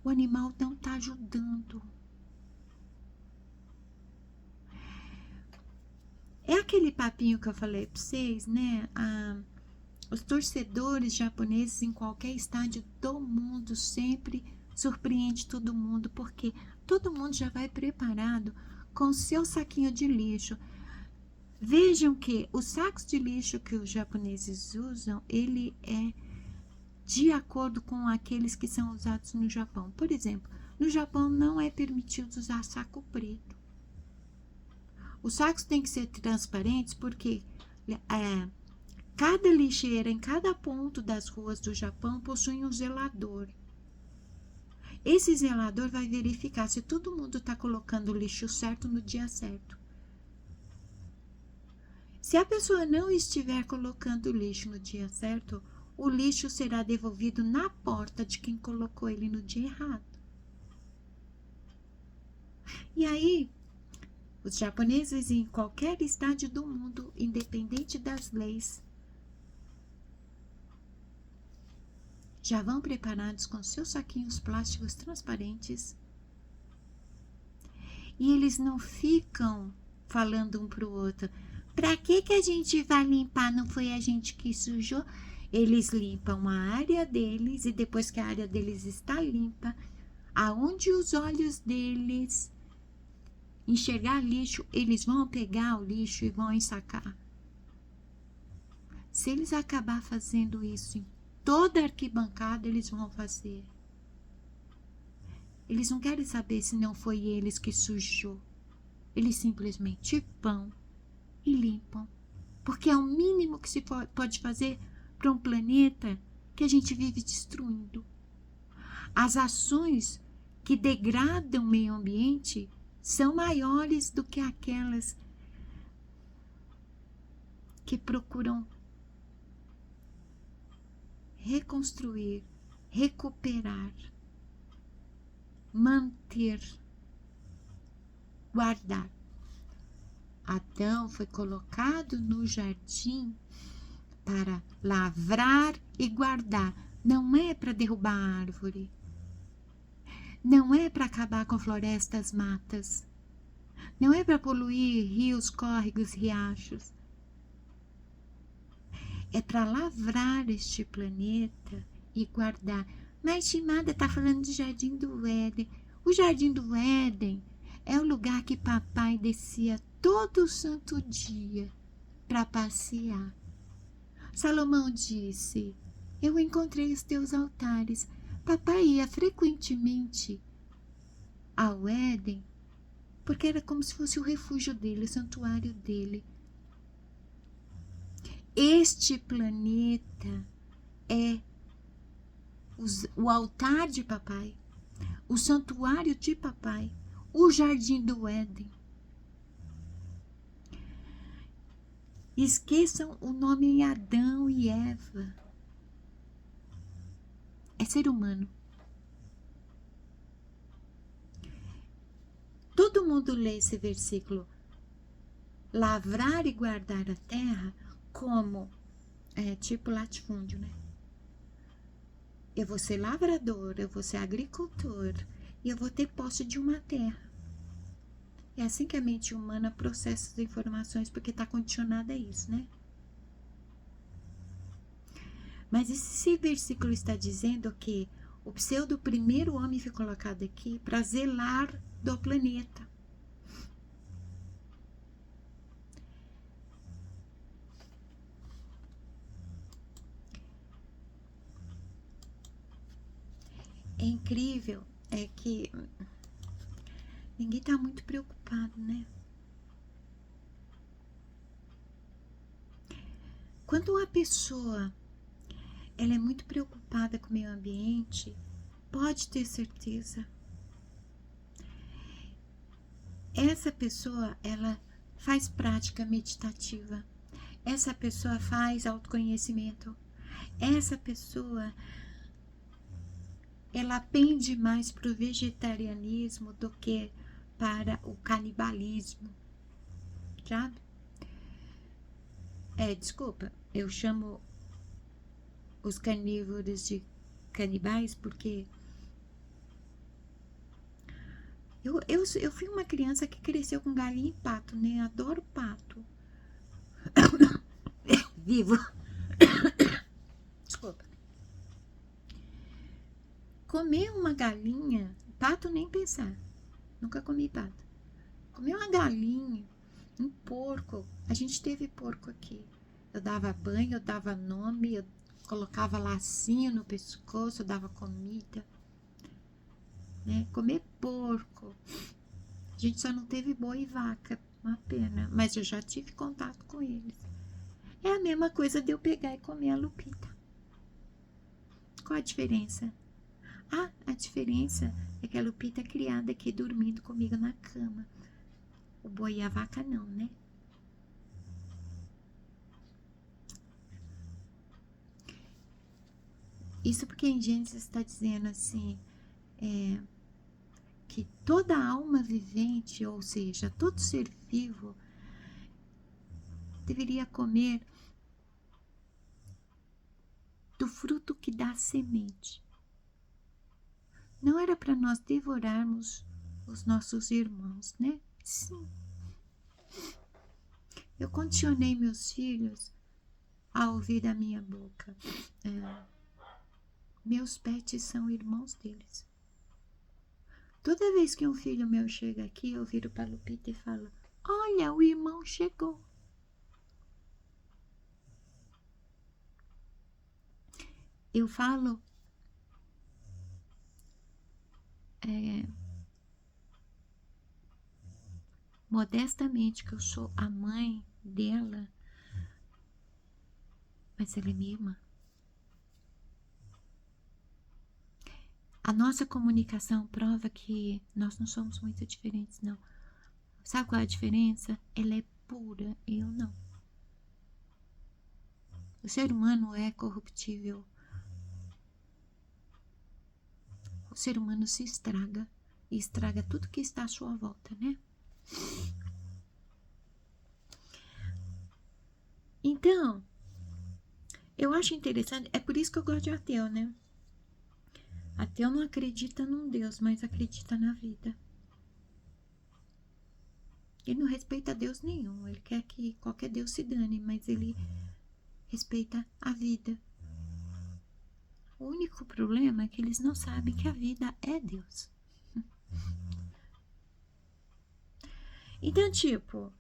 O animal não está ajudando. É aquele papinho que eu falei para vocês, né? Os torcedores japoneses em qualquer estádio do mundo sempre surpreende todo mundo, porque todo mundo já vai preparado com o seu saquinho de lixo. Vejam que os sacos de lixo que os japoneses usam, ele é de acordo com aqueles que são usados no Japão. Por exemplo, no Japão não é permitido usar saco preto. Os sacos têm que ser transparentes porque cada lixeira em cada ponto das ruas do Japão possui um zelador. Esse zelador vai verificar se todo mundo está colocando o lixo certo no dia certo. Se a pessoa não estiver colocando o lixo no dia certo, o lixo será devolvido na porta de quem colocou ele no dia errado. E aí, os japoneses em qualquer estádio do mundo, independente das leis, já vão preparados com seus saquinhos plásticos transparentes. E eles não ficam falando um para o outro: pra que a gente vai limpar? Não foi a gente que sujou? Eles limpam a área deles e depois que a área deles está limpa, aonde os olhos deles enxergar lixo, eles vão pegar o lixo e vão ensacar. Se eles acabar fazendo isso em toda arquibancada, eles vão fazer. Eles não querem saber se não foi eles que sujou. Eles simplesmente vão e limpam. Porque é o mínimo que se pode fazer para um planeta que a gente vive destruindo. As ações que degradam o meio ambiente são maiores do que aquelas que procuram reconstruir, recuperar, manter, guardar. Adão foi colocado no jardim para lavrar e guardar. Não é para derrubar a árvore. Não é para acabar com florestas, matas. Não é para poluir rios, córregos, riachos. É para lavrar este planeta e guardar. Mas Shimada está falando do Jardim do Éden. O Jardim do Éden é o lugar que papai descia todo santo dia para passear. Salomão disse: eu encontrei os teus altares. Papai ia frequentemente ao Éden, porque era como se fosse o refúgio dele, o santuário dele. Este planeta é o altar de papai, o santuário de papai, o jardim do Éden. Esqueçam o nome em Adão e Eva. É ser humano. Todo mundo lê esse versículo, lavrar e guardar a terra, como tipo latifúndio, né? Eu vou ser lavrador, eu vou ser agricultor e eu vou ter posse de uma terra. É assim que a mente humana processa as informações, porque está condicionada a isso, né? Mas esse versículo está dizendo que o pseudo primeiro homem foi colocado aqui para zelar do planeta. É incrível, é que ninguém está muito preocupado, né? Quando uma pessoa ela é muito preocupada com o meio ambiente, pode ter certeza, essa pessoa ela faz prática meditativa, essa pessoa faz autoconhecimento, essa pessoa ela pende mais para o vegetarianismo do que para o canibalismo, sabe? Desculpa, eu chamo os carnívoros de canibais porque eu fui uma criança que cresceu com galinha e pato, né? Adoro pato. Vivo. Desculpa. Comer uma galinha, pato nem pensar. Nunca comi pato. Comer uma galinha, um porco. A gente teve porco aqui. Eu dava banho, eu dava nome, eu colocava lacinho no pescoço, eu dava comida. Né? Comer porco. A gente só não teve boi e vaca, uma pena, mas eu já tive contato com eles. É a mesma coisa de eu pegar e comer a Lupita. Qual a diferença? Ah, a diferença é que a Lupita é criada aqui dormindo comigo na cama. O boi e a vaca não, né? Isso porque em Gênesis está dizendo assim, que toda alma vivente, ou seja, todo ser vivo, deveria comer do fruto que dá semente. Não era para nós devorarmos os nossos irmãos, né? Sim. Eu condicionei meus filhos a ouvir da minha boca. Meus pets são irmãos deles. Toda vez que um filho meu chega aqui, eu viro para Lupita e falo: olha, o irmão chegou. Eu falo modestamente que eu sou a mãe dela, mas ela é minha irmã. A nossa comunicação prova que nós não somos muito diferentes, não. Sabe qual é a diferença? Ela é pura, eu não. O ser humano é corruptível. O ser humano se estraga e estraga tudo que está à sua volta, né? Então, eu acho interessante, é por isso que eu gosto de ateu, né? Ateu não acredita num Deus, mas acredita na vida. Ele não respeita Deus nenhum, ele quer que qualquer Deus se dane, mas ele respeita a vida. O único problema é que eles não sabem que a vida é Deus. Então, tipo,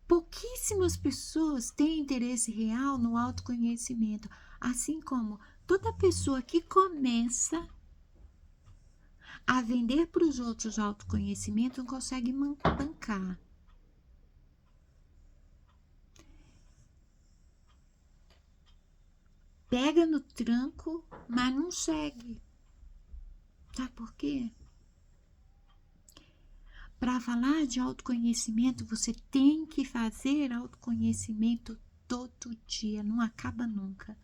pouquíssimas pessoas têm interesse real no autoconhecimento, assim como toda pessoa que começa a vender para os outros autoconhecimento não consegue bancar. Pega no tranco, mas não segue. Sabe por quê? Para falar de autoconhecimento, você tem que fazer autoconhecimento todo dia, não acaba nunca.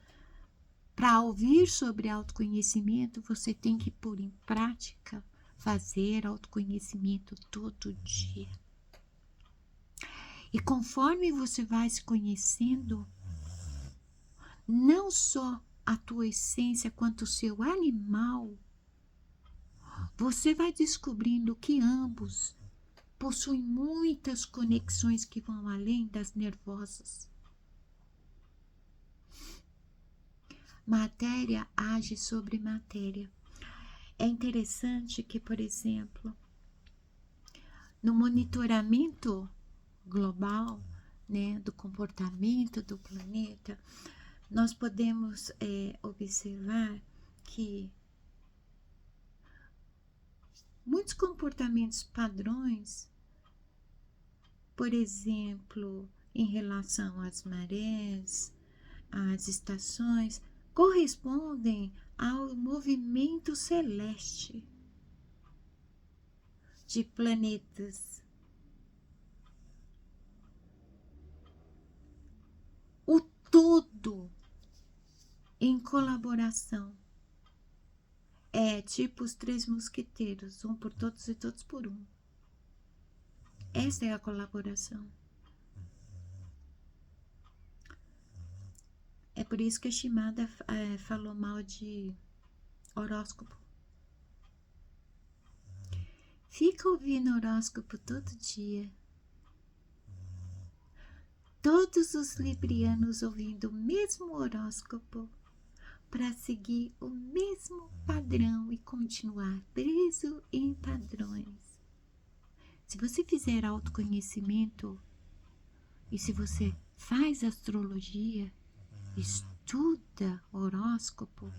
Para ouvir sobre autoconhecimento, você tem que pôr em prática, fazer autoconhecimento todo dia. E conforme você vai se conhecendo, não só a tua essência quanto o seu animal, você vai descobrindo que ambos possuem muitas conexões que vão além das nervosas. Matéria age sobre matéria. É interessante que, por exemplo, no monitoramento global, né, do comportamento do planeta, nós podemos observar que muitos comportamentos padrões, por exemplo, em relação às marés, às estações, correspondem ao movimento celeste de planetas. O todo em colaboração. É tipo os três mosqueteiros, um por todos e todos por um. Essa é a colaboração. É por isso que a Shimada falou mal de horóscopo. Fica ouvindo horóscopo todo dia. Todos os librianos ouvindo o mesmo horóscopo para seguir o mesmo padrão e continuar preso em padrões. Se você fizer autoconhecimento e se você faz astrologia, estuda horóscopo,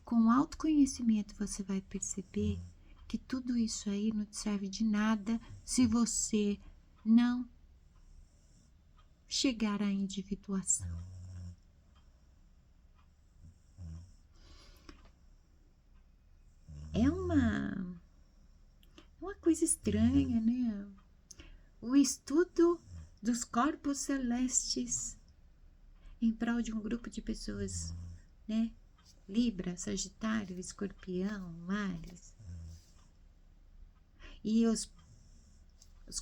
com autoconhecimento você vai perceber que tudo isso aí não te serve de nada se você não chegar à individuação. É uma coisa estranha, né? O estudo dos corpos celestes em prol de um grupo de pessoas, né? Libra, Sagitário, Escorpião, Áries. E os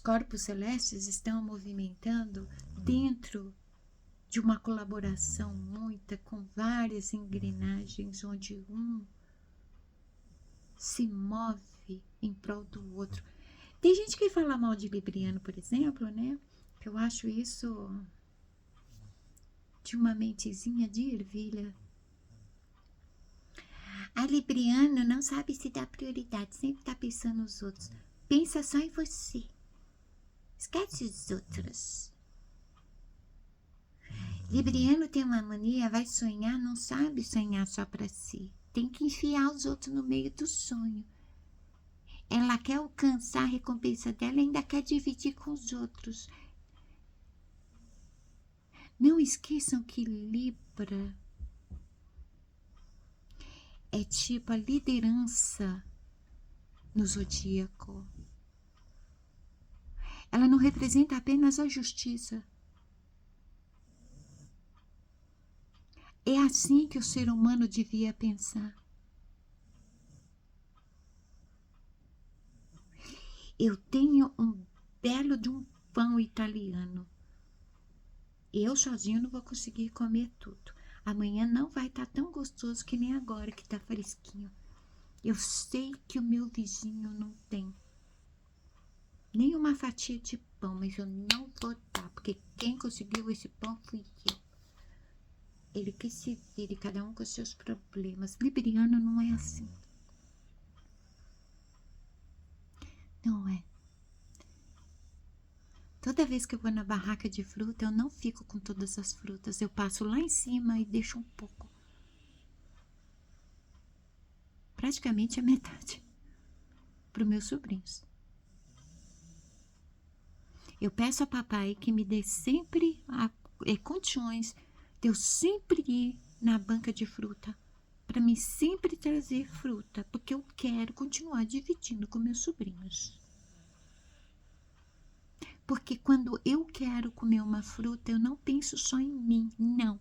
corpos celestes estão movimentando dentro de uma colaboração muita com várias engrenagens, onde um se move em prol do outro. Tem gente que fala mal de Libriano, por exemplo, né? Que eu acho isso de uma mentezinha de ervilha. A Libriano não sabe se dá prioridade, sempre tá pensando nos outros. Pensa só em você. Esquece os outros. Libriano tem uma mania, vai sonhar, não sabe sonhar só para si. Tem que enfiar os outros no meio do sonho. Ela quer alcançar a recompensa dela e ainda quer dividir com os outros. Não esqueçam que Libra é tipo a liderança no zodíaco. Ela não representa apenas a justiça. É assim que o ser humano devia pensar. Eu tenho um belo de um pão italiano. Eu sozinho não vou conseguir comer tudo. Amanhã não vai estar tão gostoso que nem agora que está fresquinho. Eu sei que o meu vizinho não tem nem uma fatia de pão, mas eu não vou dar, porque quem conseguiu esse pão fui eu. Ele que se vire, cada um com seus problemas. Libriano não é assim. Não é. Toda vez que eu vou na barraca de fruta, eu não fico com todas as frutas. Eu passo lá em cima e deixo um pouco. Praticamente a metade. Para os meus sobrinhos. Eu peço a papai que me dê sempre condições de eu sempre ir na banca de fruta. Para mim sempre trazer fruta. Porque eu quero continuar dividindo com meus sobrinhos. Porque quando eu quero comer uma fruta, eu não penso só em mim, não.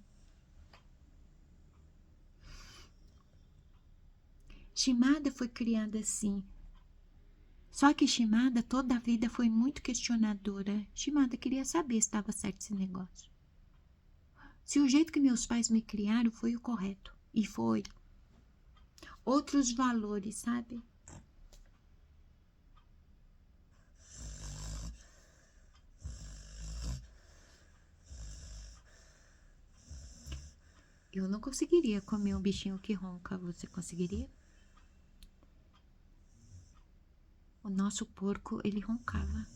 Shimada foi criada assim. Só que Shimada toda a vida foi muito questionadora. Shimada queria saber se estava certo esse negócio. Se o jeito que meus pais me criaram foi o correto. E foi. Outros valores, sabe? Eu não conseguiria comer um bichinho que ronca. Você conseguiria? O nosso porco, ele roncava.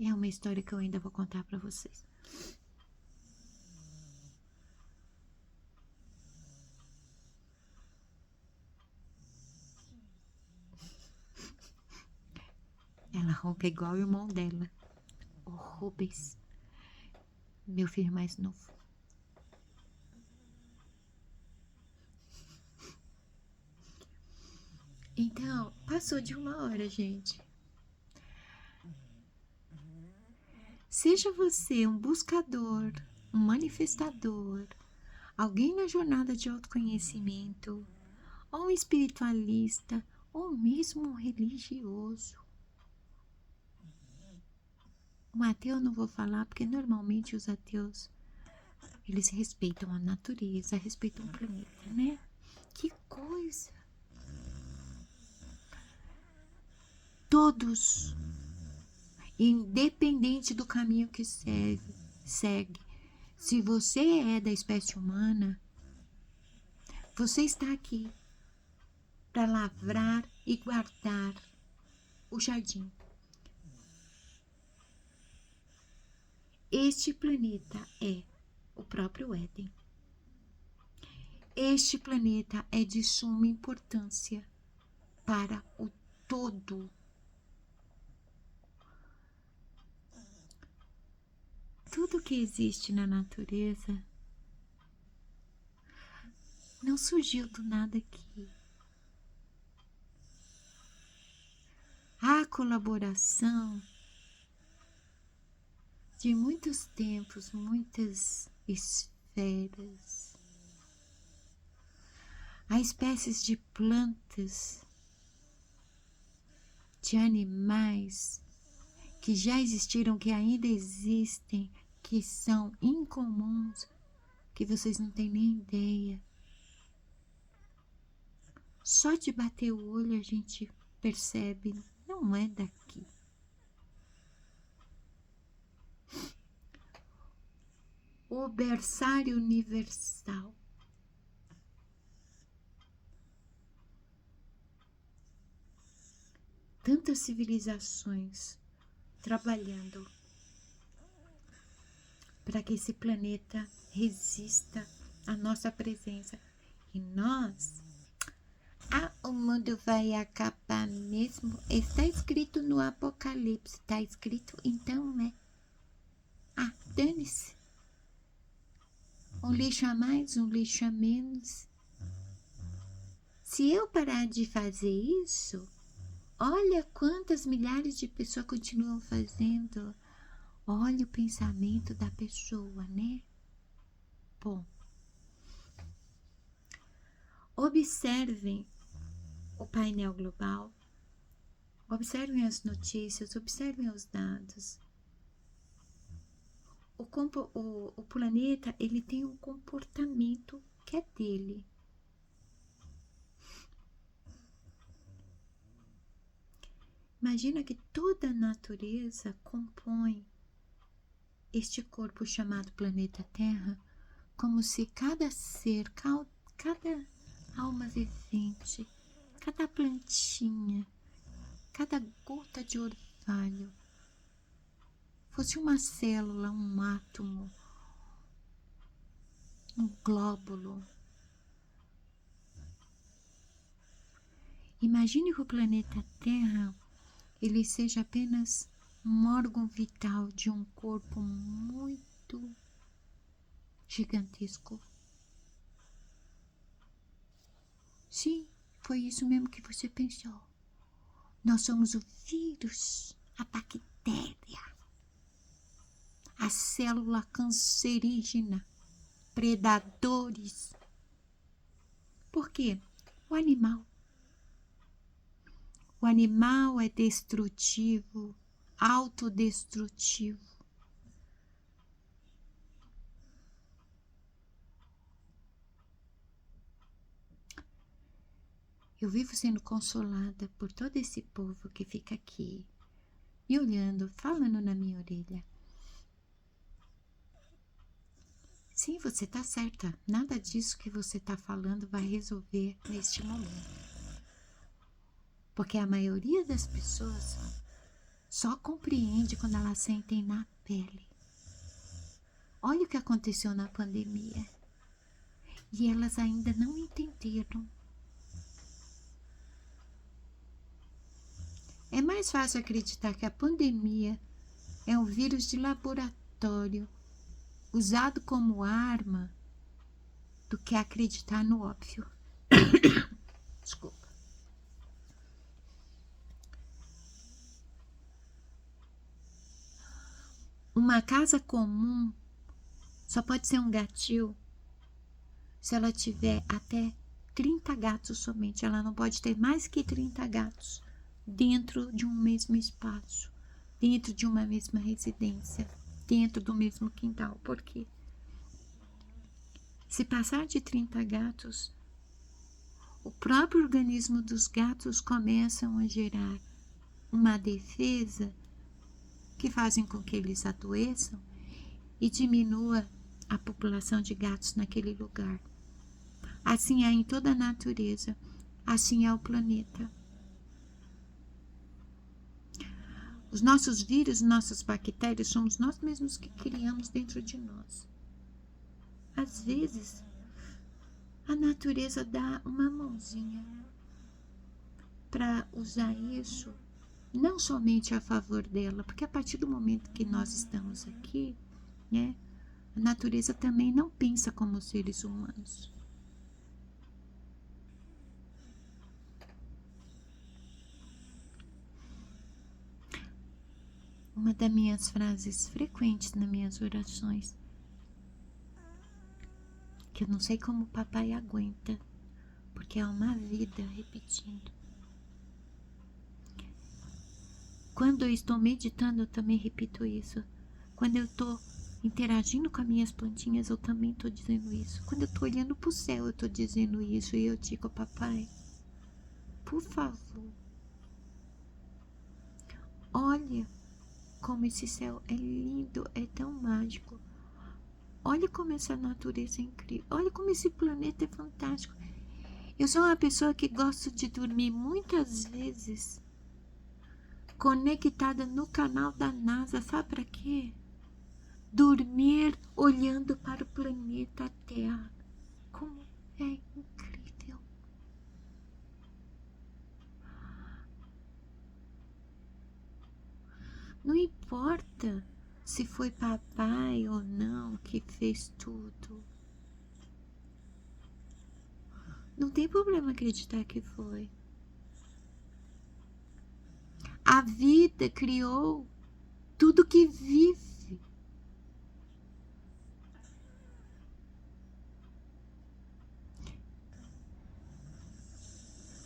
É uma história que eu ainda vou contar para vocês. Ela ronca igual o irmão dela, o Rubens, meu filho mais novo. Então, passou de 1 hora, gente. Seja você um buscador, um manifestador, alguém na jornada de autoconhecimento, ou um espiritualista, ou mesmo um religioso. Um ateu eu não vou falar, porque normalmente os ateus, eles respeitam a natureza, respeitam o planeta, né? Que coisa! Todos, independente do caminho que segue. Se você é da espécie humana, você está aqui para lavrar e guardar o jardim. Este planeta é o próprio Éden. Este planeta é de suma importância para o todo. Tudo que existe na natureza não surgiu do nada aqui. Há colaboração de muitos tempos, muitas esferas. Há espécies de plantas, de animais que já existiram, que ainda existem, que são incomuns, que vocês não têm nem ideia. Só de bater o olho a gente percebe, não é daqui. O berçário universal. Tantas civilizações trabalhando para que esse planeta resista à nossa presença. E nós, o mundo vai acabar mesmo. Está escrito no Apocalipse, está escrito, então, né? Dane-se. Um lixo a mais, um lixo a menos. Se eu parar de fazer isso, olha quantas milhares de pessoas continuam fazendo. Olha o pensamento da pessoa, né? Bom, observem o painel global, observem as notícias, observem os dados. O planeta, ele tem um comportamento que é dele. Imagina que toda a natureza compõe este corpo chamado planeta Terra, como se cada ser, cada alma vivente, cada plantinha, cada gota de orvalho fosse uma célula, um átomo, um glóbulo. Imagine que o planeta Terra ele seja apenas um órgão vital de um corpo muito gigantesco. Sim, foi isso mesmo que você pensou. Nós somos o vírus, a bactéria, a célula cancerígena, predadores. Por quê? O animal é destrutivo, autodestrutivo. Eu vivo sendo consolada por todo esse povo que fica aqui, me olhando, falando na minha orelha. Sim, você está certa. Nada disso que você está falando vai resolver neste momento. Porque a maioria das pessoas só compreende quando elas sentem na pele. Olha o que aconteceu na pandemia. E elas ainda não entenderam. É mais fácil acreditar que a pandemia é um vírus de laboratório usado como arma do que acreditar no óbvio. Desculpa. Uma casa comum só pode ser um gatil se ela tiver até 30 gatos somente. Ela não pode ter mais que 30 gatos dentro de um mesmo espaço, dentro de uma mesma residência, dentro do mesmo quintal. Por quê? Se passar de 30 gatos, o próprio organismo dos gatos começam a gerar uma defesa que fazem com que eles adoeçam e diminua a população de gatos naquele lugar. Assim é em toda a natureza, assim é o planeta. Os nossos vírus, nossas bactérias, somos nós mesmos que criamos dentro de nós. Às vezes a natureza dá uma mãozinha para usar isso não somente a favor dela, porque a partir do momento que nós estamos aqui, né, a natureza também não pensa como seres humanos. Uma das minhas frases frequentes nas minhas orações, que eu não sei como o papai aguenta, porque é uma vida repetindo. Quando eu estou meditando, eu também repito isso. Quando eu estou interagindo com as minhas plantinhas, eu também estou dizendo isso. Quando eu estou olhando para o céu, eu estou dizendo isso. E eu digo, papai, por favor, olha como esse céu é lindo, é tão mágico. Olha como essa natureza é incrível. Olha como esse planeta é fantástico. Eu sou uma pessoa que gosta de dormir muitas vezes conectada no canal da NASA. Sabe para quê? Dormir olhando para o planeta Terra. Como é incrível. Não importa se foi papai ou não que fez tudo. Não tem problema acreditar que foi. A vida criou tudo que vive.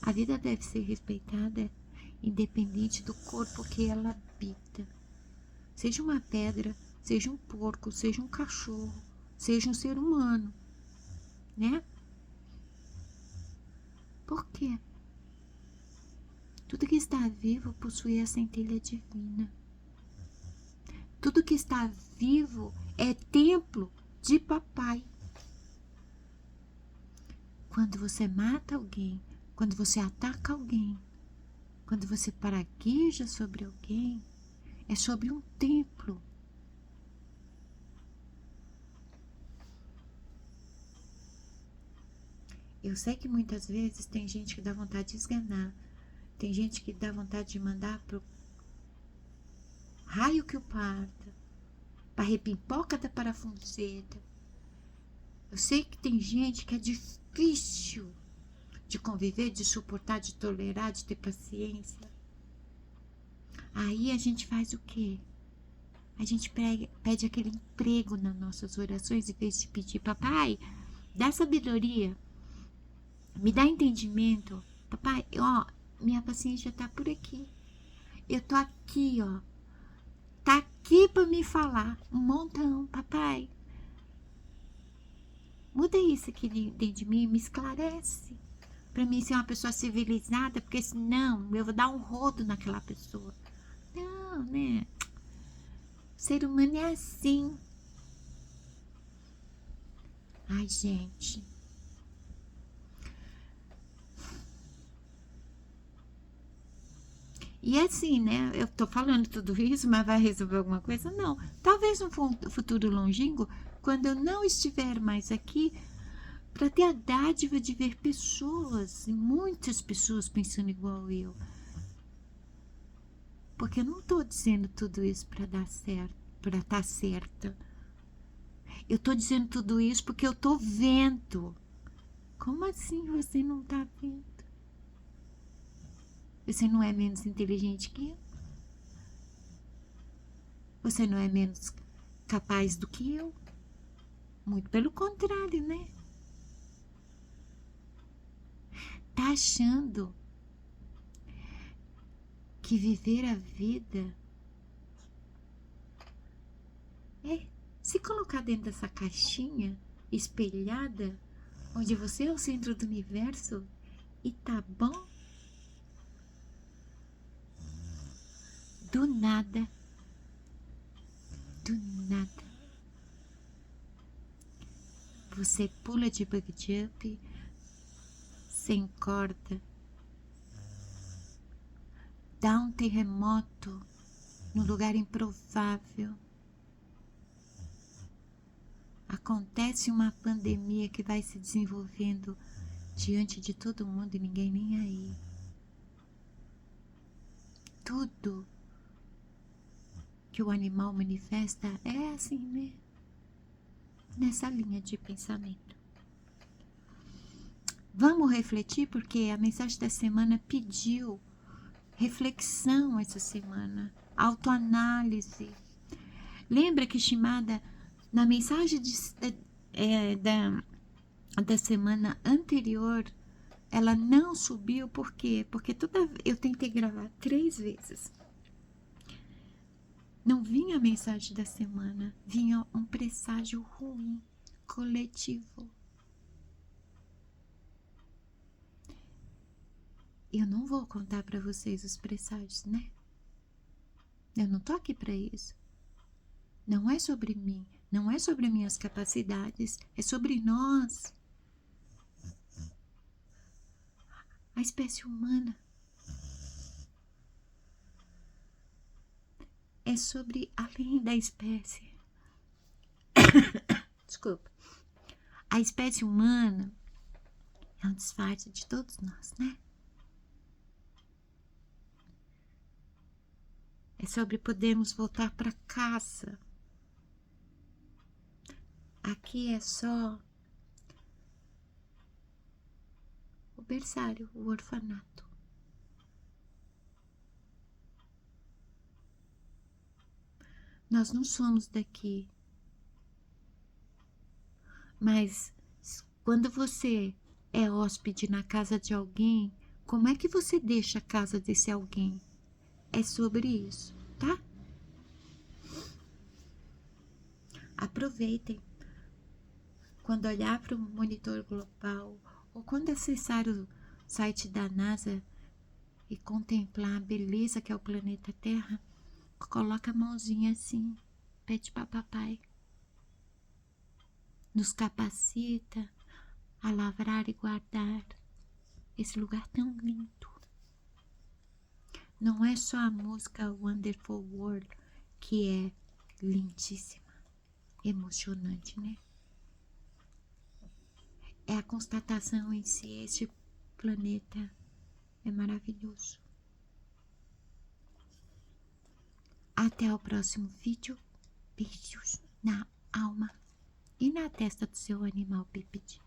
A vida deve ser respeitada independente do corpo que ela habita. Seja uma pedra, seja um porco, seja um cachorro, seja um ser humano, né? Por quê? Tudo que está vivo possui a centelha divina. Tudo que está vivo é templo de papai. Quando você mata alguém, quando você ataca alguém, quando você pragueja sobre alguém, é sobre um templo. Eu sei que muitas vezes tem gente que dá vontade de esganar, tem gente que dá vontade de mandar pro raio que o parta, para repimpoca da parafuseta. Eu sei que tem gente que é difícil de conviver, de suportar, de tolerar, de ter paciência. Aí a gente faz o quê? A gente pede aquele emprego nas nossas orações, em vez de pedir, papai, dá sabedoria, me dá entendimento. Papai, ó, minha paciência tá por aqui. Eu tô aqui, ó. Tá aqui para me falar um montão, papai. Muda isso aqui dentro de mim, me esclarece. Para mim ser uma pessoa civilizada, porque senão eu vou dar um rodo naquela pessoa. Não, né? O ser humano é assim. Ai, gente. E assim, né? Eu tô falando tudo isso, mas vai resolver alguma coisa? Não. Talvez no futuro longínquo, quando eu não estiver mais aqui, para ter a dádiva de ver pessoas, muitas pessoas pensando igual eu. Porque eu não tô dizendo tudo isso para dar certo, para estar certa. Eu tô dizendo tudo isso porque eu tô vendo. Como assim você não tá vendo? Você não é menos inteligente que eu? Você não é menos capaz do que eu? Muito pelo contrário, né? Tá achando que viver a vida é se colocar dentro dessa caixinha espelhada, onde você é o centro do universo e tá bom? Do nada. Do nada. Você pula de bug jump sem corda, dá um terremoto no lugar improvável, acontece uma pandemia que vai se desenvolvendo diante de todo mundo e ninguém nem aí. Tudo que o animal manifesta é assim, né? Nessa linha de pensamento. Vamos refletir, porque a mensagem da semana pediu reflexão essa semana, autoanálise. Lembra que Shimada, na mensagem da semana anterior, ela não subiu, por quê? Porque eu tentei gravar 3 vezes. Não vinha a mensagem da semana, vinha um presságio ruim, coletivo. Eu não vou contar para vocês os presságios, né? Eu não tô aqui para isso. Não é sobre mim, não é sobre minhas capacidades, é sobre nós. A espécie humana. É sobre além da espécie. Desculpa. A espécie humana é um disfarce de todos nós, né? É sobre podermos voltar para casa. Aqui é só o berçário, o orfanato. Nós não somos daqui. Mas quando você é hóspede na casa de alguém, como é que você deixa a casa desse alguém? É sobre isso, tá? Aproveitem. Quando olhar para o monitor global ou quando acessar o site da NASA e contemplar a beleza que é o planeta Terra, coloca a mãozinha assim, pede para papai. Nos capacita a lavrar e guardar esse lugar tão lindo. Não é só a música Wonderful World que é lindíssima, emocionante, né? É a constatação em si, este planeta é maravilhoso. Até o próximo vídeo. Beijos na alma e na testa do seu animal bípede.